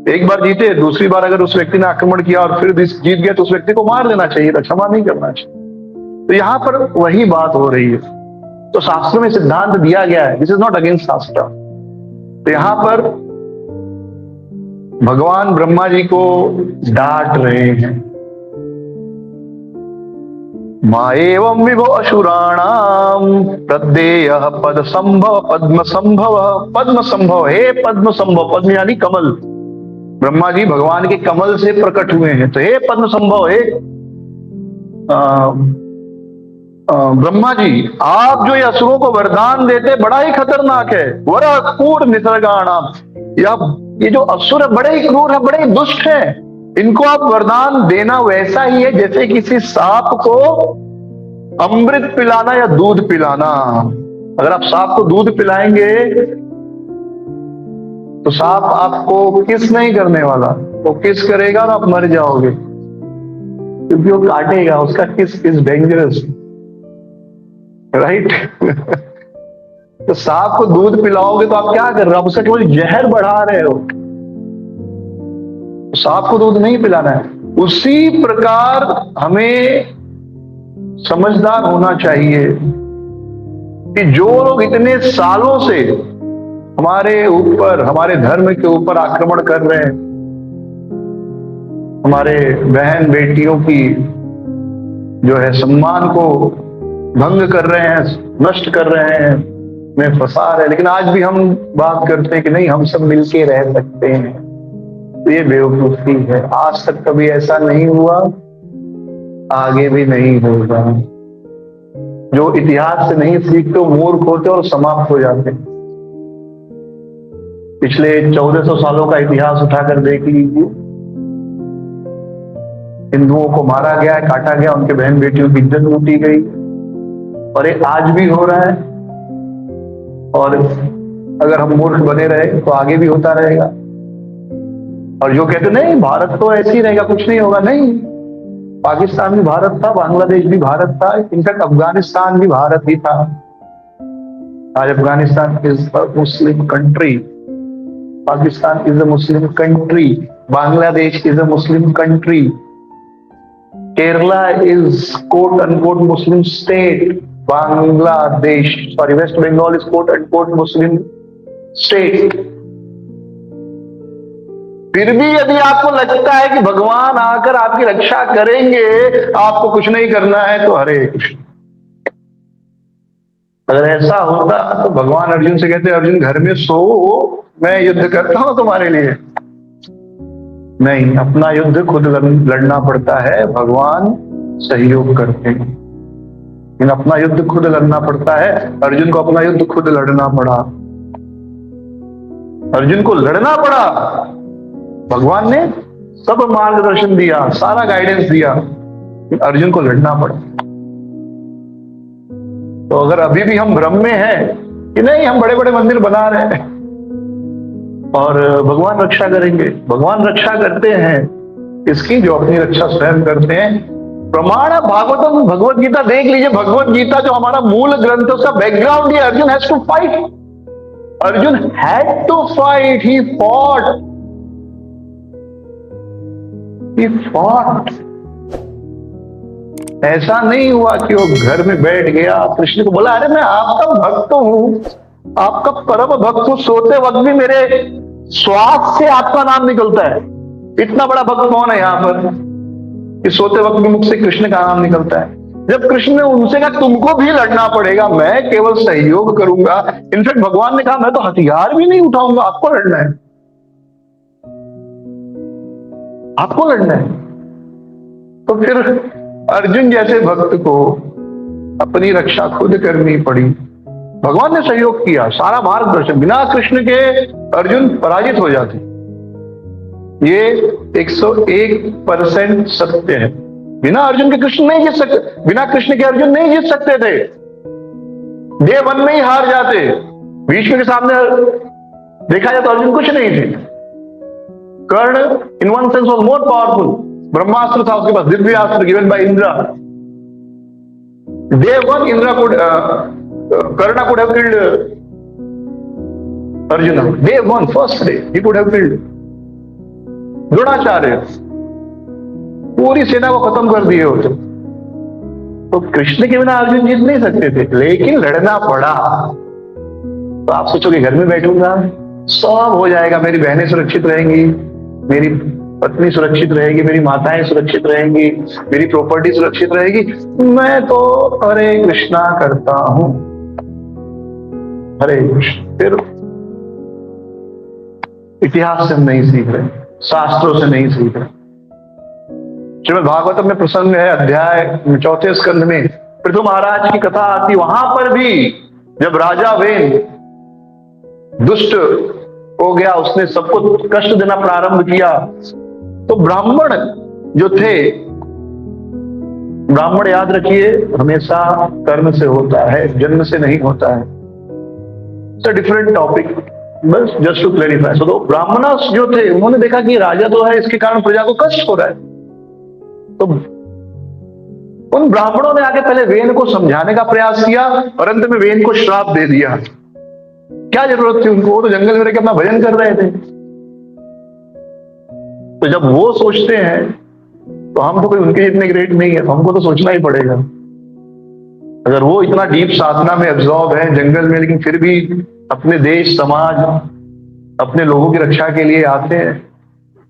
एक बार जीते, दूसरी बार अगर उस व्यक्ति ने आक्रमण किया और फिर जीत गया, तो उस व्यक्ति को मार देना चाहिए था, क्षमा नहीं करना चाहिए। तो यहां पर वही बात हो रही है। तो शास्त्र में सिद्धांत दिया गया है, दिस इज नॉट अगेंस्ट शास्त्र। तो यहां पर भगवान ब्रह्मा जी को डांट रहे हैं, मा एवं विभो असुराणाम प्रदेय पद संभव पद्म संभव पद्म संभव। हे पद्म संभव, पद्म यानी कमल, ब्रह्मा जी भगवान के कमल से प्रकट हुए हैं। तो हे पद्म संभव, हे ब्रह्मा जी, आप जो ये असुरों को वरदान देते बड़ा ही खतरनाक है। वर क्रूर निसर्गाणाम, ये जो असुर है बड़े ही क्रूर है, बड़े ही दुष्ट है। इनको आप वरदान देना वैसा ही है जैसे किसी सांप को अमृत पिलाना या दूध पिलाना। अगर आप सांप को दूध पिलाएंगे तो सांप आपको किस नहीं करने वाला, वो किस करेगा और आप मर जाओगे, क्योंकि वो काटेगा। उसका किस इज डेंजरस, राइट? तो सांप को दूध पिलाओगे तो आप क्या कर रहे हो? आप उसका केवल जहर बढ़ा रहे हो। सांप को दूध नहीं पिलाना है। उसी प्रकार हमें समझदार होना चाहिए कि जो लोग इतने सालों से हमारे ऊपर, हमारे धर्म के ऊपर आक्रमण कर रहे हैं, हमारे बहन बेटियों की जो है सम्मान को भंग कर रहे हैं, नष्ट कर रहे हैं, में फंसा रहे, लेकिन आज भी हम बात करते हैं कि नहीं हम सब मिलके रह सकते हैं। तो ये बेवकूफी है। आज तक कभी ऐसा नहीं हुआ, आगे भी नहीं होगा। जो इतिहास से नहीं सीखते मूर्ख होते और समाप्त हो जाते। पिछले 1400 सालों का इतिहास उठाकर देख लीजिए। हिंदुओं को मारा गया है, काटा गया, उनके बहन बेटियों की इज्जत लूटी गई, और ये आज भी हो रहा है। और अगर हम मूर्ख बने रहे तो आगे भी होता रहेगा। और जो कहते नहीं भारत तो ऐसे ही रहेगा, कुछ नहीं होगा, नहीं, पाकिस्तान भी भारत था, बांग्लादेश भी भारत था, इनफैक्ट अफगानिस्तान भी भारत ही था। आज Afghanistan is a Muslim country, Pakistan is a Muslim country, Bangladesh is a Muslim country, Kerala is quote unquote Muslim state, Bangladesh sorry West Bengal is quote unquote Muslim state. फिर भी यदि आपको लगता है कि भगवान आकर आपकी रक्षा करेंगे, आपको कुछ नहीं करना है, तो हरे कृष्ण। अगर ऐसा होता तो भगवान अर्जुन से कहते अर्जुन घर में सो, मैं युद्ध करता हूं तुम्हारे लिए। नहीं, अपना युद्ध खुद लड़ना पड़ता है, भगवान सहयोग करते हैं, लेकिन अपना युद्ध खुद लड़ना पड़ता है। अर्जुन को अपना युद्ध खुद लड़ना पड़ा, अर्जुन को लड़ना पड़ा। भगवान ने सब मार्गदर्शन दिया, सारा गाइडेंस दिया, अर्जुन को लड़ना पड़ा। तो अगर अभी भी हम भ्रम में हैं कि नहीं हम बड़े बड़े मंदिर बना रहे हैं और भगवान रक्षा करेंगे, भगवान रक्षा करते हैं इसकी जो अपनी रक्षा स्वयं करते हैं। प्रमाण भागवतम भगवत गीता देख लीजिए, भगवत गीता जो हमारा मूल ग्रंथ उसका बैकग्राउंड है Arjun has to fight, Arjun had to fight, he fought, he fought। ऐसा नहीं हुआ कि वो घर में बैठ गया, कृष्ण को बोला अरे मैं आपका भक्त हूं, आपका परम भक्त हूं, सोते वक्त भी मेरे श्वास से आपका नाम निकलता है। इतना बड़ा भक्त कौन है यहां पर कि सोते वक्त भी मुख से कृष्ण का नाम निकलता है। जब कृष्ण ने उनसे कहा तुमको भी लड़ना पड़ेगा, मैं केवल सहयोग करूंगा, इनफैक्ट भगवान ने कहा मैं तो हथियार भी नहीं उठाऊंगा, आपको लड़ना है, आपको लड़ना है। तो फिर अर्जुन जैसे भक्त को अपनी रक्षा खुद करनी पड़ी। भगवान ने सहयोग किया, सारा मार्गदर्शन, बिना कृष्ण के अर्जुन पराजित हो जाते। ये 101% सत्य है। बिना अर्जुन के कृष्ण नहीं जीत सकते, बिना कृष्ण के अर्जुन नहीं जीत सकते थे, डे 1 में ही हार जाते। भीष्म के सामने देखा जाए तो अर्जुन कुछ नहीं थे। Karna in one sense was more powerful, brahmastra था उसके पास, divyastra given by Indra. Day 1 Indra could Karna could have killed Arjuna. Day 1, first day, he could have killed Dronacharya, पूरी सेना को खत्म कर दिए होते। तो कृष्ण के बिना अर्जुन जीत नहीं सकते थे, लेकिन लड़ना पड़ा। तो आप सोचोगे घर में बैठूंगा सब हो जाएगा, मेरी बहनें सुरक्षित रहेंगी, मेरी पत्नी सुरक्षित रहेगी, मेरी माताएं सुरक्षित रहेंगी, मेरी प्रॉपर्टी सुरक्षित रहेगी, मैं तो हरे कृष्णा करता हूं, हरे कृष्ण। फिर इतिहास से हम नहीं सीख रहे, शास्त्रों से नहीं सीख रहे। श्रीमद् भागवतम में प्रसंग है, अध्याय 4 स्कंध में पृथु महाराज की कथा आती। वहां पर भी जब राजा वेन दुष्ट हो गया, उसने सबको कष्ट देना प्रारंभ किया, तो ब्राह्मण जो थे, ब्राह्मण याद रखिए हमेशा कर्म से होता है, जन्म से नहीं होता है। इट्स अ डिफरेंट टॉपिक, बस जस्ट टू क्लैरिफाई। तो ब्राह्मणस जो थे उन्होंने देखा कि राजा तो है, इसके कारण प्रजा को कष्ट हो रहा है, तो उन ब्राह्मणों ने आके पहले वेन को समझाने का प्रयास किया और अंत में वेन को श्राप दे दिया। क्या जरूरत थी उनको, वो तो जंगल में रहकर अपना भजन कर रहे थे। तो जब वो सोचते हैं तो हम तो कोई उनके जितने ग्रेट नहीं है, तो हमको तो सोचना ही पड़ेगा। अगर वो इतना डीप साधना में एब्जॉर्ब है जंगल में, लेकिन फिर भी अपने देश समाज अपने लोगों की रक्षा के लिए आते हैं,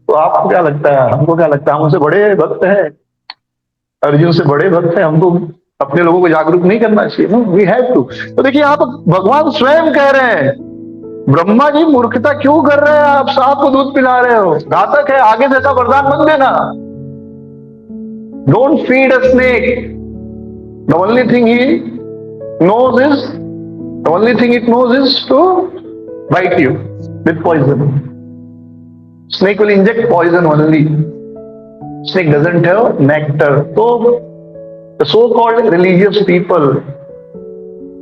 तो आपको क्या लगता है, हमको क्या लगता है, हम उनसे बड़े भक्त हैं, अर्जुन से बड़े भक्त हैं, हमको अपने लोगों को जागरूक नहीं करना चाहिए? No, we have to. तो देखिए यहाँ पर भगवान स्वयं कह रहे हैं, ब्रह्मा जी मूर्खता क्यों कर रहे हैं आप, सांप को दूध पिला रहे हो, घातक है, आगे से ऐसा वरदान मत देना। Don't feed a snake, the only thing he knows is the only thing it knows is to bite you with poison. Snake will inject poison only. Snake doesn't have nectar. So the so-called religious people,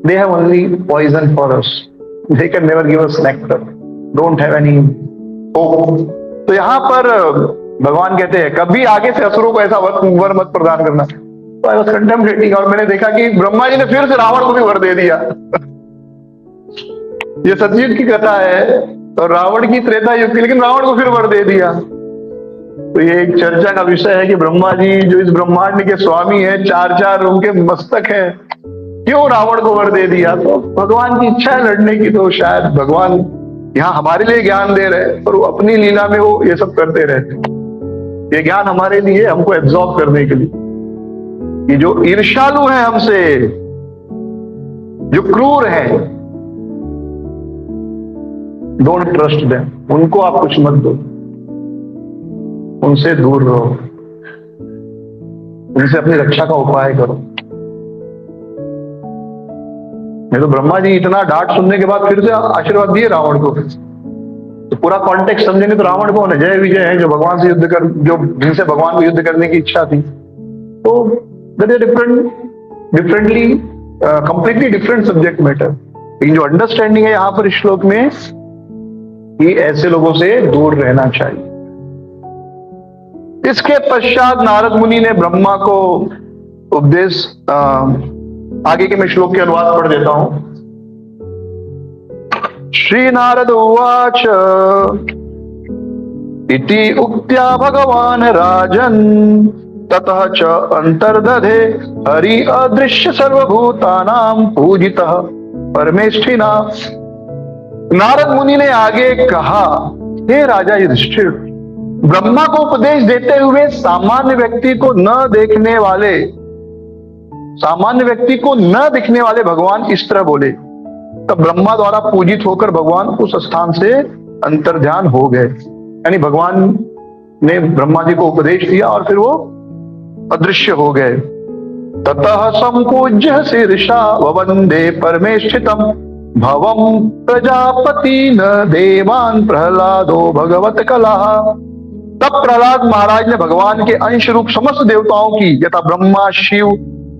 they have only poison for us. They can never give us nectar. Don't have any hope. तो यहां पर भगवान कहते हैं कभी आगे से असुरों को ऐसा वर मत प्रदान करना। तो आई वाज कंटेम्पलेटिंग, और मैंने देखा कि ब्रह्मा जी ने फिर से रावण को भी वर दे दिया। ये सतयुग की कथा है और रावण की त्रेता युग की, लेकिन रावण को फिर वर दे दिया। तो ये एक चर्चा का विषय है कि ब्रह्मा जी जो इस ब्रह्मांड के स्वामी है, चार चार उनके मस्तक है, क्यों रावण को वर दे दिया? तो भगवान की इच्छा है लड़ने की, तो शायद भगवान यहाँ हमारे लिए ज्ञान दे रहे हैं, और वो अपनी लीला में वो ये सब करते रहते। ये ज्ञान हमारे लिए, हमको एब्जॉर्ब करने के लिए। ये जो ईर्ष्यालु है हमसे, जो क्रूर है, डोंट ट्रस्ट देम, उनको आप कुछ मत दो, उनसे दूर रहो, उनसे अपनी रक्षा का उपाय करो। नहीं तो ब्रह्मा जी इतना डांट सुनने के बाद फिर से आशीर्वाद दिए रावण को। तो पूरा कॉन्टेक्स्ट समझेंगे तो रावण कौन है? जय विजय है, जो भगवान से युद्ध कर, जो जिनसे भगवान को युद्ध करने की इच्छा थी। तो differently completely different subject matter. लेकिन जो अंडरस्टैंडिंग है यहाँ पर इस श्लोक में कि ऐसे लोगों से दूर रहना चाहिए। इसके पश्चात नारद मुनि ने ब्रह्मा को उपदेश, आगे के मैं श्लोक के अनुवाद पढ़ देता हूं। श्री नारद उवाच इति उक्त्या भगवान राजन ततः च अंतर्दधे हरि अदृश्य सर्वभूतानां पूजितः परमेष्ठिना। नारद मुनि ने आगे कहा, हे राजा युधिष्ठिर, ब्रह्मा को उपदेश देते हुए सामान्य व्यक्ति को न दिखने वाले भगवान इस तरह बोले। तब ब्रह्मा द्वारा पूजित होकर भगवान उस स्थान से अंतर्ध्यान हो गए। यानी भगवान ने ब्रह्मा जी को उपदेश दिया और फिर वो अदृश्य हो गए। ततः संपूज्य शीर्षा ववंदे परमेष्ठितम भवम प्रजापति न देवान प्रहलादो भगवत कला। तब प्रहलाद महाराज ने भगवान के अंश रूप समस्त देवताओं की यथा ब्रह्मा, शिव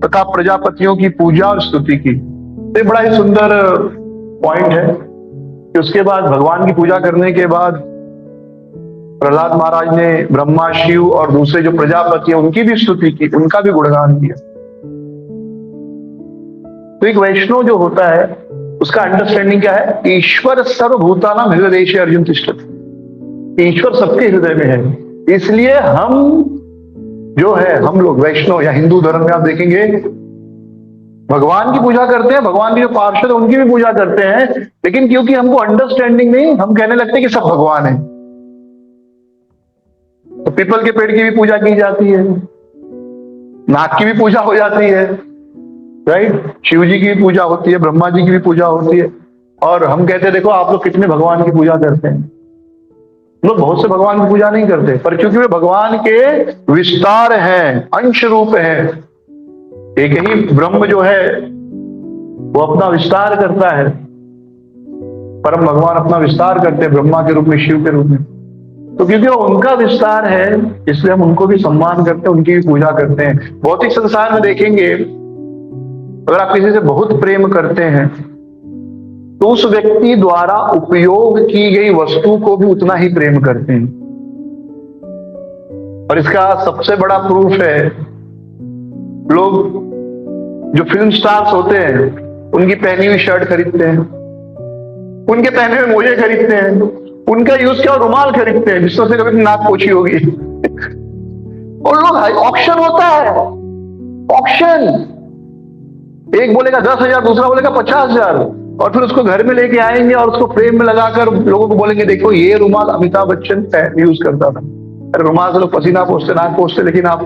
तथा प्रजापतियों की पूजा और स्तुति की। तो बड़ा ही सुंदर पॉइंट है कि उसके बाद भगवान की पूजा करने के बाद प्रहलाद महाराज ने ब्रह्मा, शिव और दूसरे जो प्रजापति हैं उनकी भी स्तुति की, उनका भी गुणगान किया। तो एक वैष्णव जो होता है उसका अंडरस्टैंडिंग क्या है? ईश्वर सर्वभूतानां हृदयेषु अर्जुन तिष्ठति। ईश्वर सबके हृदय में है। इसलिए हम जो है, हम लोग वैष्णव या हिंदू धर्म में आप देखेंगे भगवान की पूजा करते हैं, भगवान के जो पार्षद है उनकी भी पूजा करते हैं, लेकिन क्योंकि हमको अंडरस्टैंडिंग नहीं, हम कहने लगते हैं कि सब भगवान है। तो पीपल के पेड़ की भी पूजा की जाती है, नाग की भी पूजा हो जाती है, राइट? शिव जी की भी पूजा होती है, ब्रह्मा जी की भी पूजा होती है। और हम कहते हैं देखो आप लोग कितने भगवान की पूजा करते हैं। लोग बहुत से भगवान की पूजा नहीं करते, पर क्योंकि वे भगवान के विस्तार हैं, अंश रूप है। एक ही ब्रह्म जो है वो अपना विस्तार करता है, परम भगवान अपना विस्तार करते हैं ब्रह्मा के रूप में, शिव के रूप में। तो क्योंकि वो उनका विस्तार है इसलिए हम उनको भी सम्मान करते हैं, उनकी भी पूजा करते हैं। भौतिक संसार में देखेंगे अगर आप किसी से बहुत प्रेम करते हैं तो उस व्यक्ति द्वारा उपयोग की गई वस्तु को भी उतना ही प्रेम करते हैं। और इसका सबसे बड़ा प्रूफ है, लोग जो फिल्म स्टार्स होते हैं उनकी पहनी हुई शर्ट खरीदते हैं, उनके पहने हुए मोजे खरीदते हैं, उनका यूज किया रुमाल खरीदते हैं जिसमें से कभी नाक पोछी होगी। और लोग ऑक्शन होता है, ऑक्शन, एक बोलेगा 10,000, दूसरा बोलेगा 50,000, और फिर उसको घर में लेके आएंगे और उसको फ्रेम में लगाकर लोगों को बोलेंगे देखो ये रुमाल अमिताभ बच्चन यूज करता था। अरे रुमाल से लोग पसीना पोंछते, नाक पोंछते, लेकिन आप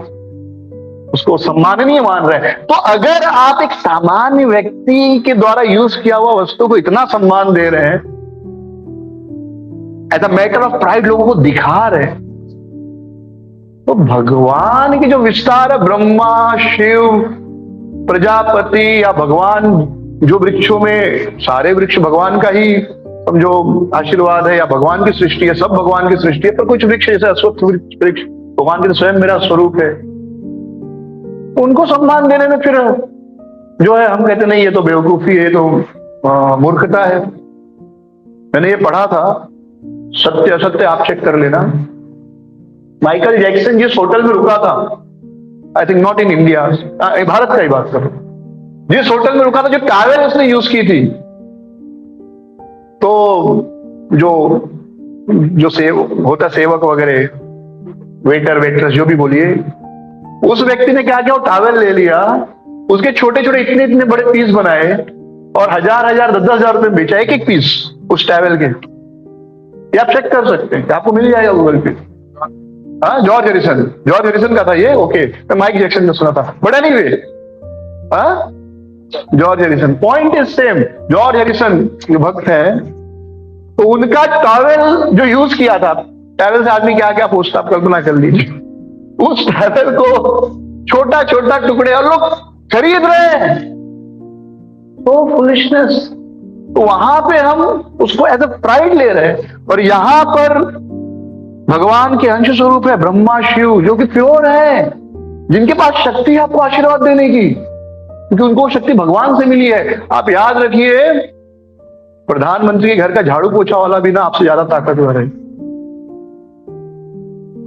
उसको सम्माननीय मान रहे हैं। तो अगर आप एक सामान्य व्यक्ति के द्वारा यूज किया हुआ वस्तु को इतना सम्मान दे रहे हैं, as a matter of pride लोगों को दिखा रहे हैं, तो भगवान की जो विस्तार है, ब्रह्मा, शिव, प्रजापति या भगवान, जो वृक्षों में सारे वृक्ष भगवान का ही समझो आशीर्वाद है या भगवान की सृष्टि है, सब भगवान की सृष्टि है, पर कुछ वृक्ष जैसे अश्वत्थ वृक्ष भगवान के स्वयं मेरा स्वरूप है, उनको सम्मान देने में फिर जो है हम कहते नहीं, ये तो बेवकूफी है, ये तो मूर्खता है। मैंने ये पढ़ा था, सत्य असत्य आप चेक कर लेना। माइकल जैक्सन जिस होटल में रुका था, I think not in India, Bharat का ही बात करो, जिस होटल में रुका था, जो टॉवेल उसने यूज की थी, तो जो होता सेवक वगैरह, वेटर वेट्रेस जो भी बोलिए, उस व्यक्ति ने क्या किया, वो टॉवेल ले लिया, उसके छोटे छोटे इतने इतने बड़े पीस बनाए और हजार हजार 10,000 रुपए बेचा, एक एक पीस उस टॉवेल के। ये आप चेक कर सकते हैं, आपको मिल जाएगा गूगल पे। हाँ, जॉर्ज हैरिसन का था ये। ओके, मैं माइक जैक्सन ने सुना था, बट एनीवे, हाँ, George Harrison, point is same. George Harrison भक्त है, तो उनका टॉवेल जो यूज किया था, टॉवेल से आदमी क्या क्या पूछता, आप कल्पना कर लीजिए, उस टॉवेल को छोटा छोटा टुकड़े और लोग खरीद रहे हैं, तो फुलिशनेस। तो वहां पे हम उसको एज अ प्राइड ले रहे हैं, और यहां पर भगवान के अंश स्वरूप है ब्रह्मा शिव, जो कि प्योर है, जिनके पास शक्ति है आपको आशीर्वाद देने की, क्योंकि उनको शक्ति भगवान से मिली है। आप याद रखिए, प्रधानमंत्री के घर का झाड़ू पोछा वाला भी ना आपसे ज्यादा ताकतवर है।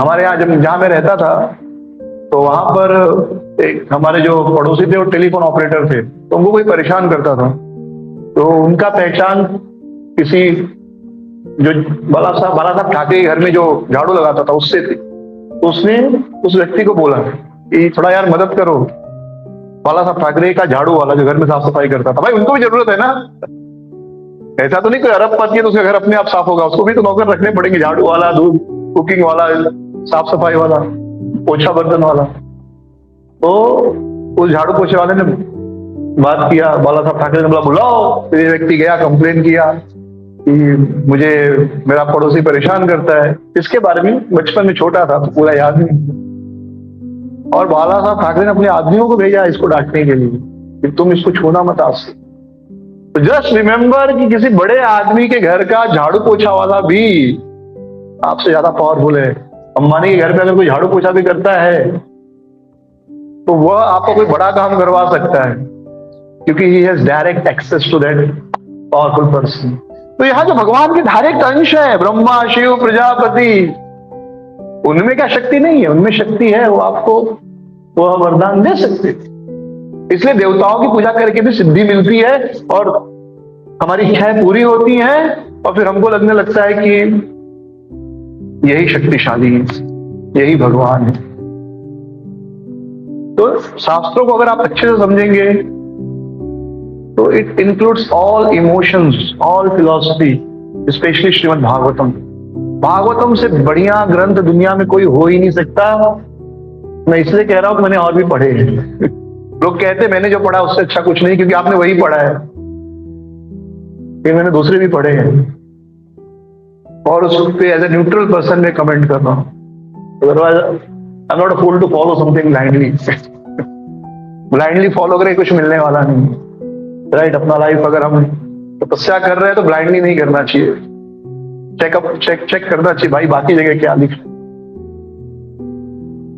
हमारे यहाँ जहां मैं रहता था, तो वहां पर एक हमारे जो पड़ोसी थे वो टेलीफोन ऑपरेटर थे, तो उनको कोई परेशान करता था, तो उनका पहचान किसी जो बाला साहब ठाकरे के घर में जो झाड़ू लगाता था उससे थी। उसने उस व्यक्ति को बोला कि थोड़ा यार मदद करो, बाला साहब ठाकरे का झाड़ू वाला जो घर में साफ सफाई करता था, भाई उनको भी जरूरत है ना, ऐसा तो नहीं कोई अरबपति है तो उसका घर अपने आप साफ होगा, उसको भी तो नौकर रखने पड़ेंगे, झाड़ू वाला, दूध, कुकिंग वाला, साफ सफाई वाला, पोछा बर्तन वाला। तो उस झाड़ू पोछे वाले ने बात किया, बाला साहब ठाकरे ने बोला बुलाओ। फिर ये व्यक्ति गया, कंप्लेन किया कि मुझे मेरा पड़ोसी परेशान करता है। इसके बारे में बचपन में छोटा था तो पूरा याद नहीं, और बाला साहब ठाकरे ने अपने आदमियों को भेजा इसको डांटने के लिए कि तुम इसको छूना मत आज से। तो जस्ट रिमेंबर कि किसी बड़े आदमी के घर का झाड़ू पोछा वाला भी आपसे ज्यादा पावरफुल है। अंबानी के घर पे अगर कोई झाड़ू पोछा भी करता है तो वह आपको कोई बड़ा काम करवा सकता है, क्योंकि he has direct access to that powerful person. तो यहाँ जो भगवान के डायरेक्ट अंश है, ब्रह्मा शिव प्रजापति, उनमें क्या शक्ति नहीं है? उनमें शक्ति है, वो आपको वह वरदान दे सकते। इसलिए देवताओं की पूजा करके भी सिद्धि मिलती है और हमारी इच्छाएं पूरी होती हैं, और फिर हमको लगने लगता है कि यही शक्तिशाली है, यही भगवान है। तो शास्त्रों को अगर आप अच्छे से समझेंगे तो it includes all emotions, all philosophy, specially Shrimad Bhagavatam. Bhagavatam से बढ़िया ग्रंथ दुनिया में कोई हो ही नहीं सकता। मैं इसलिए कह रहा हूं कि मैंने और भी पढ़े हैं। लोग कहते मैंने जो पढ़ा उससे अच्छा कुछ नहीं, क्योंकि आपने वही पढ़ा है, ये मैंने दूसरे भी पढ़े हैं, और उस पे एज ए न्यूट्रल पर्सन में कमेंट कर रहा हूं। Otherwise I am not a fool to follow something blindly. Blindly follow करें कुछ मिलने वाला नहीं, राइट? अपना लाइफ अगर हम तपस्या कर रहे हैं तो ब्लाइंडली नहीं करना चाहिए, चेक करना चाहिए भाई बाकी जगह क्या लिख।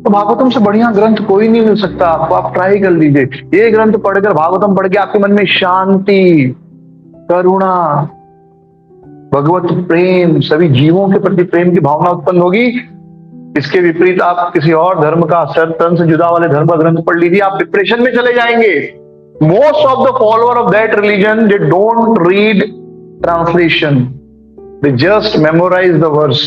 तो भागवतम से बढ़िया ग्रंथ कोई नहीं मिल सकता आपको, आप ट्राई कर लीजिए। ये ग्रंथ पढ़कर, भागवतम पढ़ के आपके मन में शांति, करुणा, भगवत प्रेम, सभी जीवों के प्रति प्रेम की भावना उत्पन्न होगी। इसके विपरीत आप किसी और धर्म का, तन से जुदा वाले धर्म का ग्रंथ पढ़ लीजिए, आप डिप्रेशन में चले जाएंगे। Most of the follower of that religion they don't read translation, they just memorise the verse.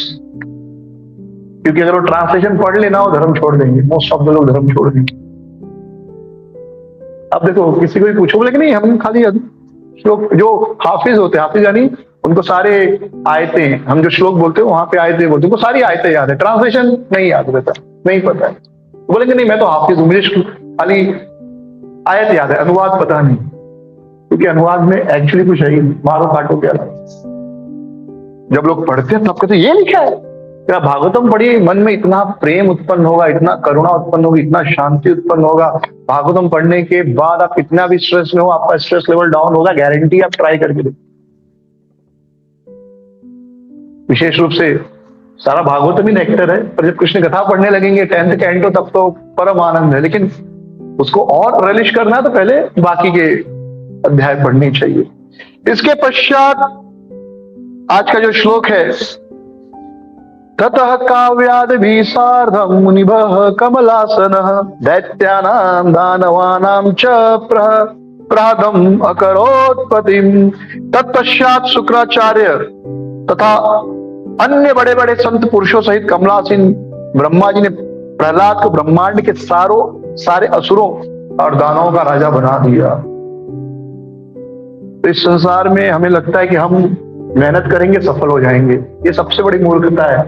क्योंकि अगर वो ट्रांसलेशन पढ़ लेना वो धर्म छोड़ देंगे, मोस्ट ऑफ द लोग धर्म छोड़ देंगे। अब देखो किसी को भी पूछो, बोले कि नहीं हम खाली श्लोक, जो हाफिज होते हैं, हाफिज यानी उनको सारे आयतें, हम जो श्लोक बोलते हैं वहां पे आयतें बोलते हैं, उनको सारी आयतें याद है, ट्रांसलेशन नहीं याद रहता, नहीं पता है। बोलेंगे नहीं मैं तो हाफिज हूं, मुझे खाली आयत याद है, अनुवाद पता नहीं, क्योंकि अनुवाद में एक्चुअली कुछ है ही नहीं, मारो काटो क्या। जब लोग पढ़ते हैं तब कहते ये लिखा है, क्या भागवतम पढ़िए, मन में इतना प्रेम उत्पन्न होगा, इतना करुणा उत्पन्न होगी, इतना शांति उत्पन्न होगा। भागवतम पढ़ने के बाद आप इतना भी स्ट्रेस में हो, आपका स्ट्रेस लेवल डाउन होगा, गारंटी, आप ट्राई करके देखो। विशेष रूप से सारा भागवतम ही नेक्टर है, पर जब कृष्ण कथा पढ़ने लगेंगे 10th कैंटो, तब तो परम आनंद है। लेकिन उसको और रिलिश करना है तो पहले बाकी के अध्याय पढ़ने चाहिए। इसके पश्चात आज का जो श्लोक है, ततः काव्यादि सार्धम मुनिभः कमलासनः दैत्यानां दानवानां च प्रहदम अकरोत्पत्तिम। तत्पश्चात शुक्राचार्य तथा अन्य बड़े बड़े संत पुरुषों सहित कमलासीन ब्रह्मा जी ने प्रहलाद को ब्रह्मांड के सारे असुरों और दानवों का राजा बना दिया। तो इस संसार में हमें लगता है कि हम मेहनत करेंगे सफल हो जाएंगे, ये सबसे बड़ी मूर्खता है।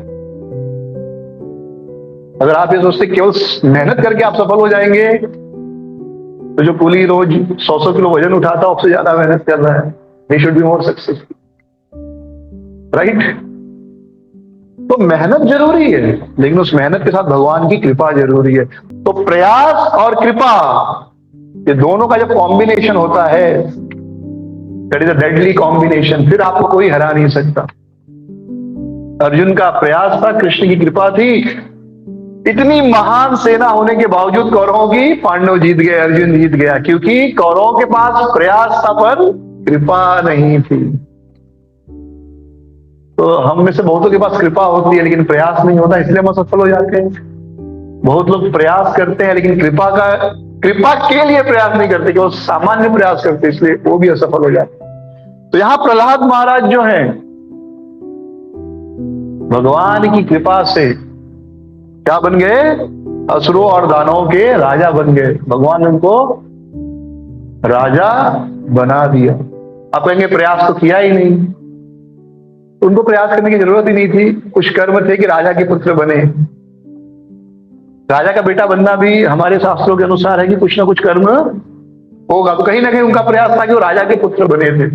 अगर आप ये सोचते केवल मेहनत करके आप सफल हो जाएंगे, तो जो कुली रोज 100 किलो वजन उठाता है उससे ज्यादा मेहनत कर रहा है, he should be more successful, right? तो मेहनत जरूरी है, लेकिन उस मेहनत के साथ भगवान की कृपा जरूरी है। तो प्रयास और कृपा, ये दोनों का जब कॉम्बिनेशन होता है, that is a deadly combination, फिर आपको कोई हरा नहीं सकता। अर्जुन का प्रयास था, कृष्ण की कृपा थी। इतनी महान सेना होने के बावजूद कौरवों की, पांडव जीत गए, अर्जुन जीत गया, क्योंकि कौरवों के पास प्रयास था पर कृपा नहीं थी। तो हम में से बहुतों के पास कृपा होती है लेकिन प्रयास नहीं होता, इसलिए हम असफल हो जाते हैं। बहुत लोग प्रयास करते हैं लेकिन कृपा के लिए प्रयास नहीं करते, केवल सामान्य प्रयास करते, इसलिए वो भी असफल हो जाते। तो यहां प्रहलाद महाराज जो हैं, भगवान की कृपा से क्या बन गए? असुरों और दानवों के राजा बन गए। भगवान ने उनको राजा बना दिया। आप कहेंगे प्रयास तो किया ही नहीं, उनको प्रयास करने की जरूरत ही नहीं थी, कुछ कर्म थे कि राजा के पुत्र बने। राजा का बेटा बनना भी हमारे शास्त्रों के अनुसार है कि कुछ ना कुछ कर्म होगा, तो कहीं ना कहीं उनका प्रयास था कि वो राजा के पुत्र बने थे।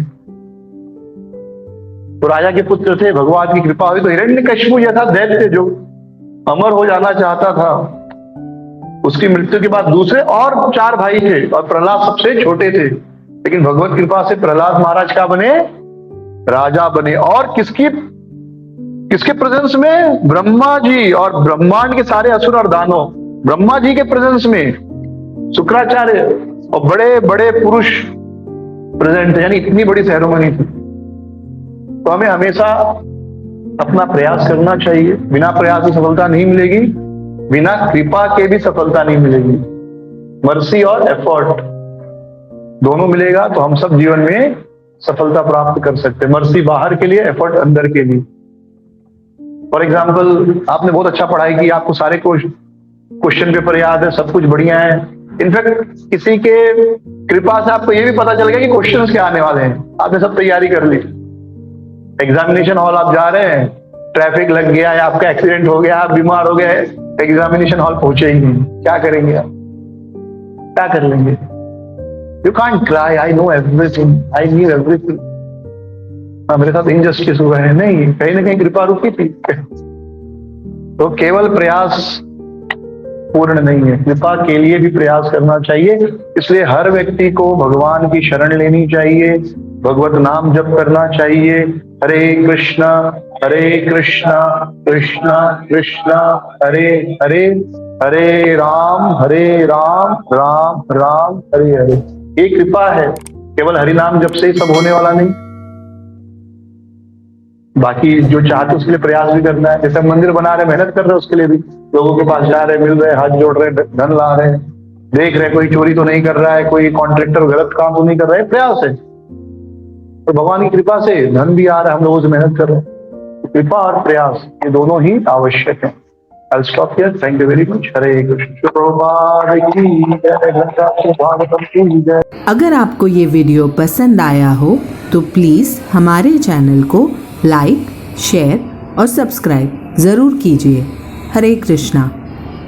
तो राजा के पुत्र थे, भगवान की कृपा हुई। तो हिरण्यकशिपु जैसा दैत्य जो अमर हो जाना चाहता था, उसकी मृत्यु के बाद दूसरे और 4 भाई थे और प्रहलाद सबसे छोटे थे, लेकिन भगवत कृपा से प्रहलाद महाराज क्या बने? राजा बने। और किसके प्रेजेंस में? ब्रह्मा जी और ब्रह्मांड के सारे असुर और दानव ब्रह्मा जी के प्रेजेंस में, शुक्राचार्य और बड़े बड़े पुरुष प्रेजेंट, यानी इतनी बड़ी सेरेमनी थी। तो हमें हमेशा अपना प्रयास करना चाहिए। बिना प्रयास की सफलता नहीं मिलेगी, बिना कृपा के भी सफलता नहीं मिलेगी। मर्सी और एफर्ट दोनों मिलेगा तो हम सब जीवन में सफलता प्राप्त कर सकते हैं। मर्सी बाहर के लिए, एफर्ट अंदर के लिए। फॉर एग्जाम्पल, आपने बहुत अच्छा पढ़ाई की, आपको सारे क्वेश्चन पेपर याद है, सब कुछ बढ़िया है। इनफैक्ट किसी के कृपा से आपको ये भी पता चल गया कि क्वेश्चंस क्या आने वाले हैं, आपने सब तैयारी कर ली। एग्जामिनेशन हॉल आप जा रहे हैं, ट्रैफिक लग गया या आपका एक्सीडेंट हो गया, आप बीमार हो गए, एग्जामिनेशन हॉल पहुंचे ही नहीं, क्या करेंगे आप? क्या कर लेंगे? You can't cry, I know everything, I knew everything, मेरे साथ इनजस्टिस हुआ है। नहीं, कहीं ना कहीं कृपा रुकी थी। तो केवल प्रयास पूर्ण नहीं है, कृपा के लिए भी प्रयास करना चाहिए। इसलिए हर व्यक्ति को भगवान की शरण लेनी चाहिए, भगवत नाम जप करना चाहिए। हरे कृष्णा कृष्णा कृष्णा हरे हरे, हरे राम राम राम हरे हरे। ये कृपा है, केवल हरि नाम जप से ही सब होने वाला नहीं, बाकी जो चाहते उसके लिए प्रयास भी करना है। जैसे मंदिर बना रहे, मेहनत कर रहे हैं, उसके लिए भी लोगों के पास जा रहे, मिल रहे, हाथ जोड़ रहे, धन ला रहे, देख रहे कोई चोरी तो नहीं कर रहा है, कोई कॉन्ट्रैक्टर गलत काम तो नहीं कर रहा है, प्रयास है। तो भगवान की कृपा से धन भी आ रहा है, हम लोगों से मेहनत कर रहे हैं। कृपा और प्रयास ये दोनों ही आवश्यक है। I'll stop here. Thank you very much. हरे कृष्ण। अगर आपको ये वीडियो पसंद आया हो तो प्लीज हमारे चैनल को लाइक, शेयर और सब्सक्राइब जरूर कीजिए। हरे कृष्णा।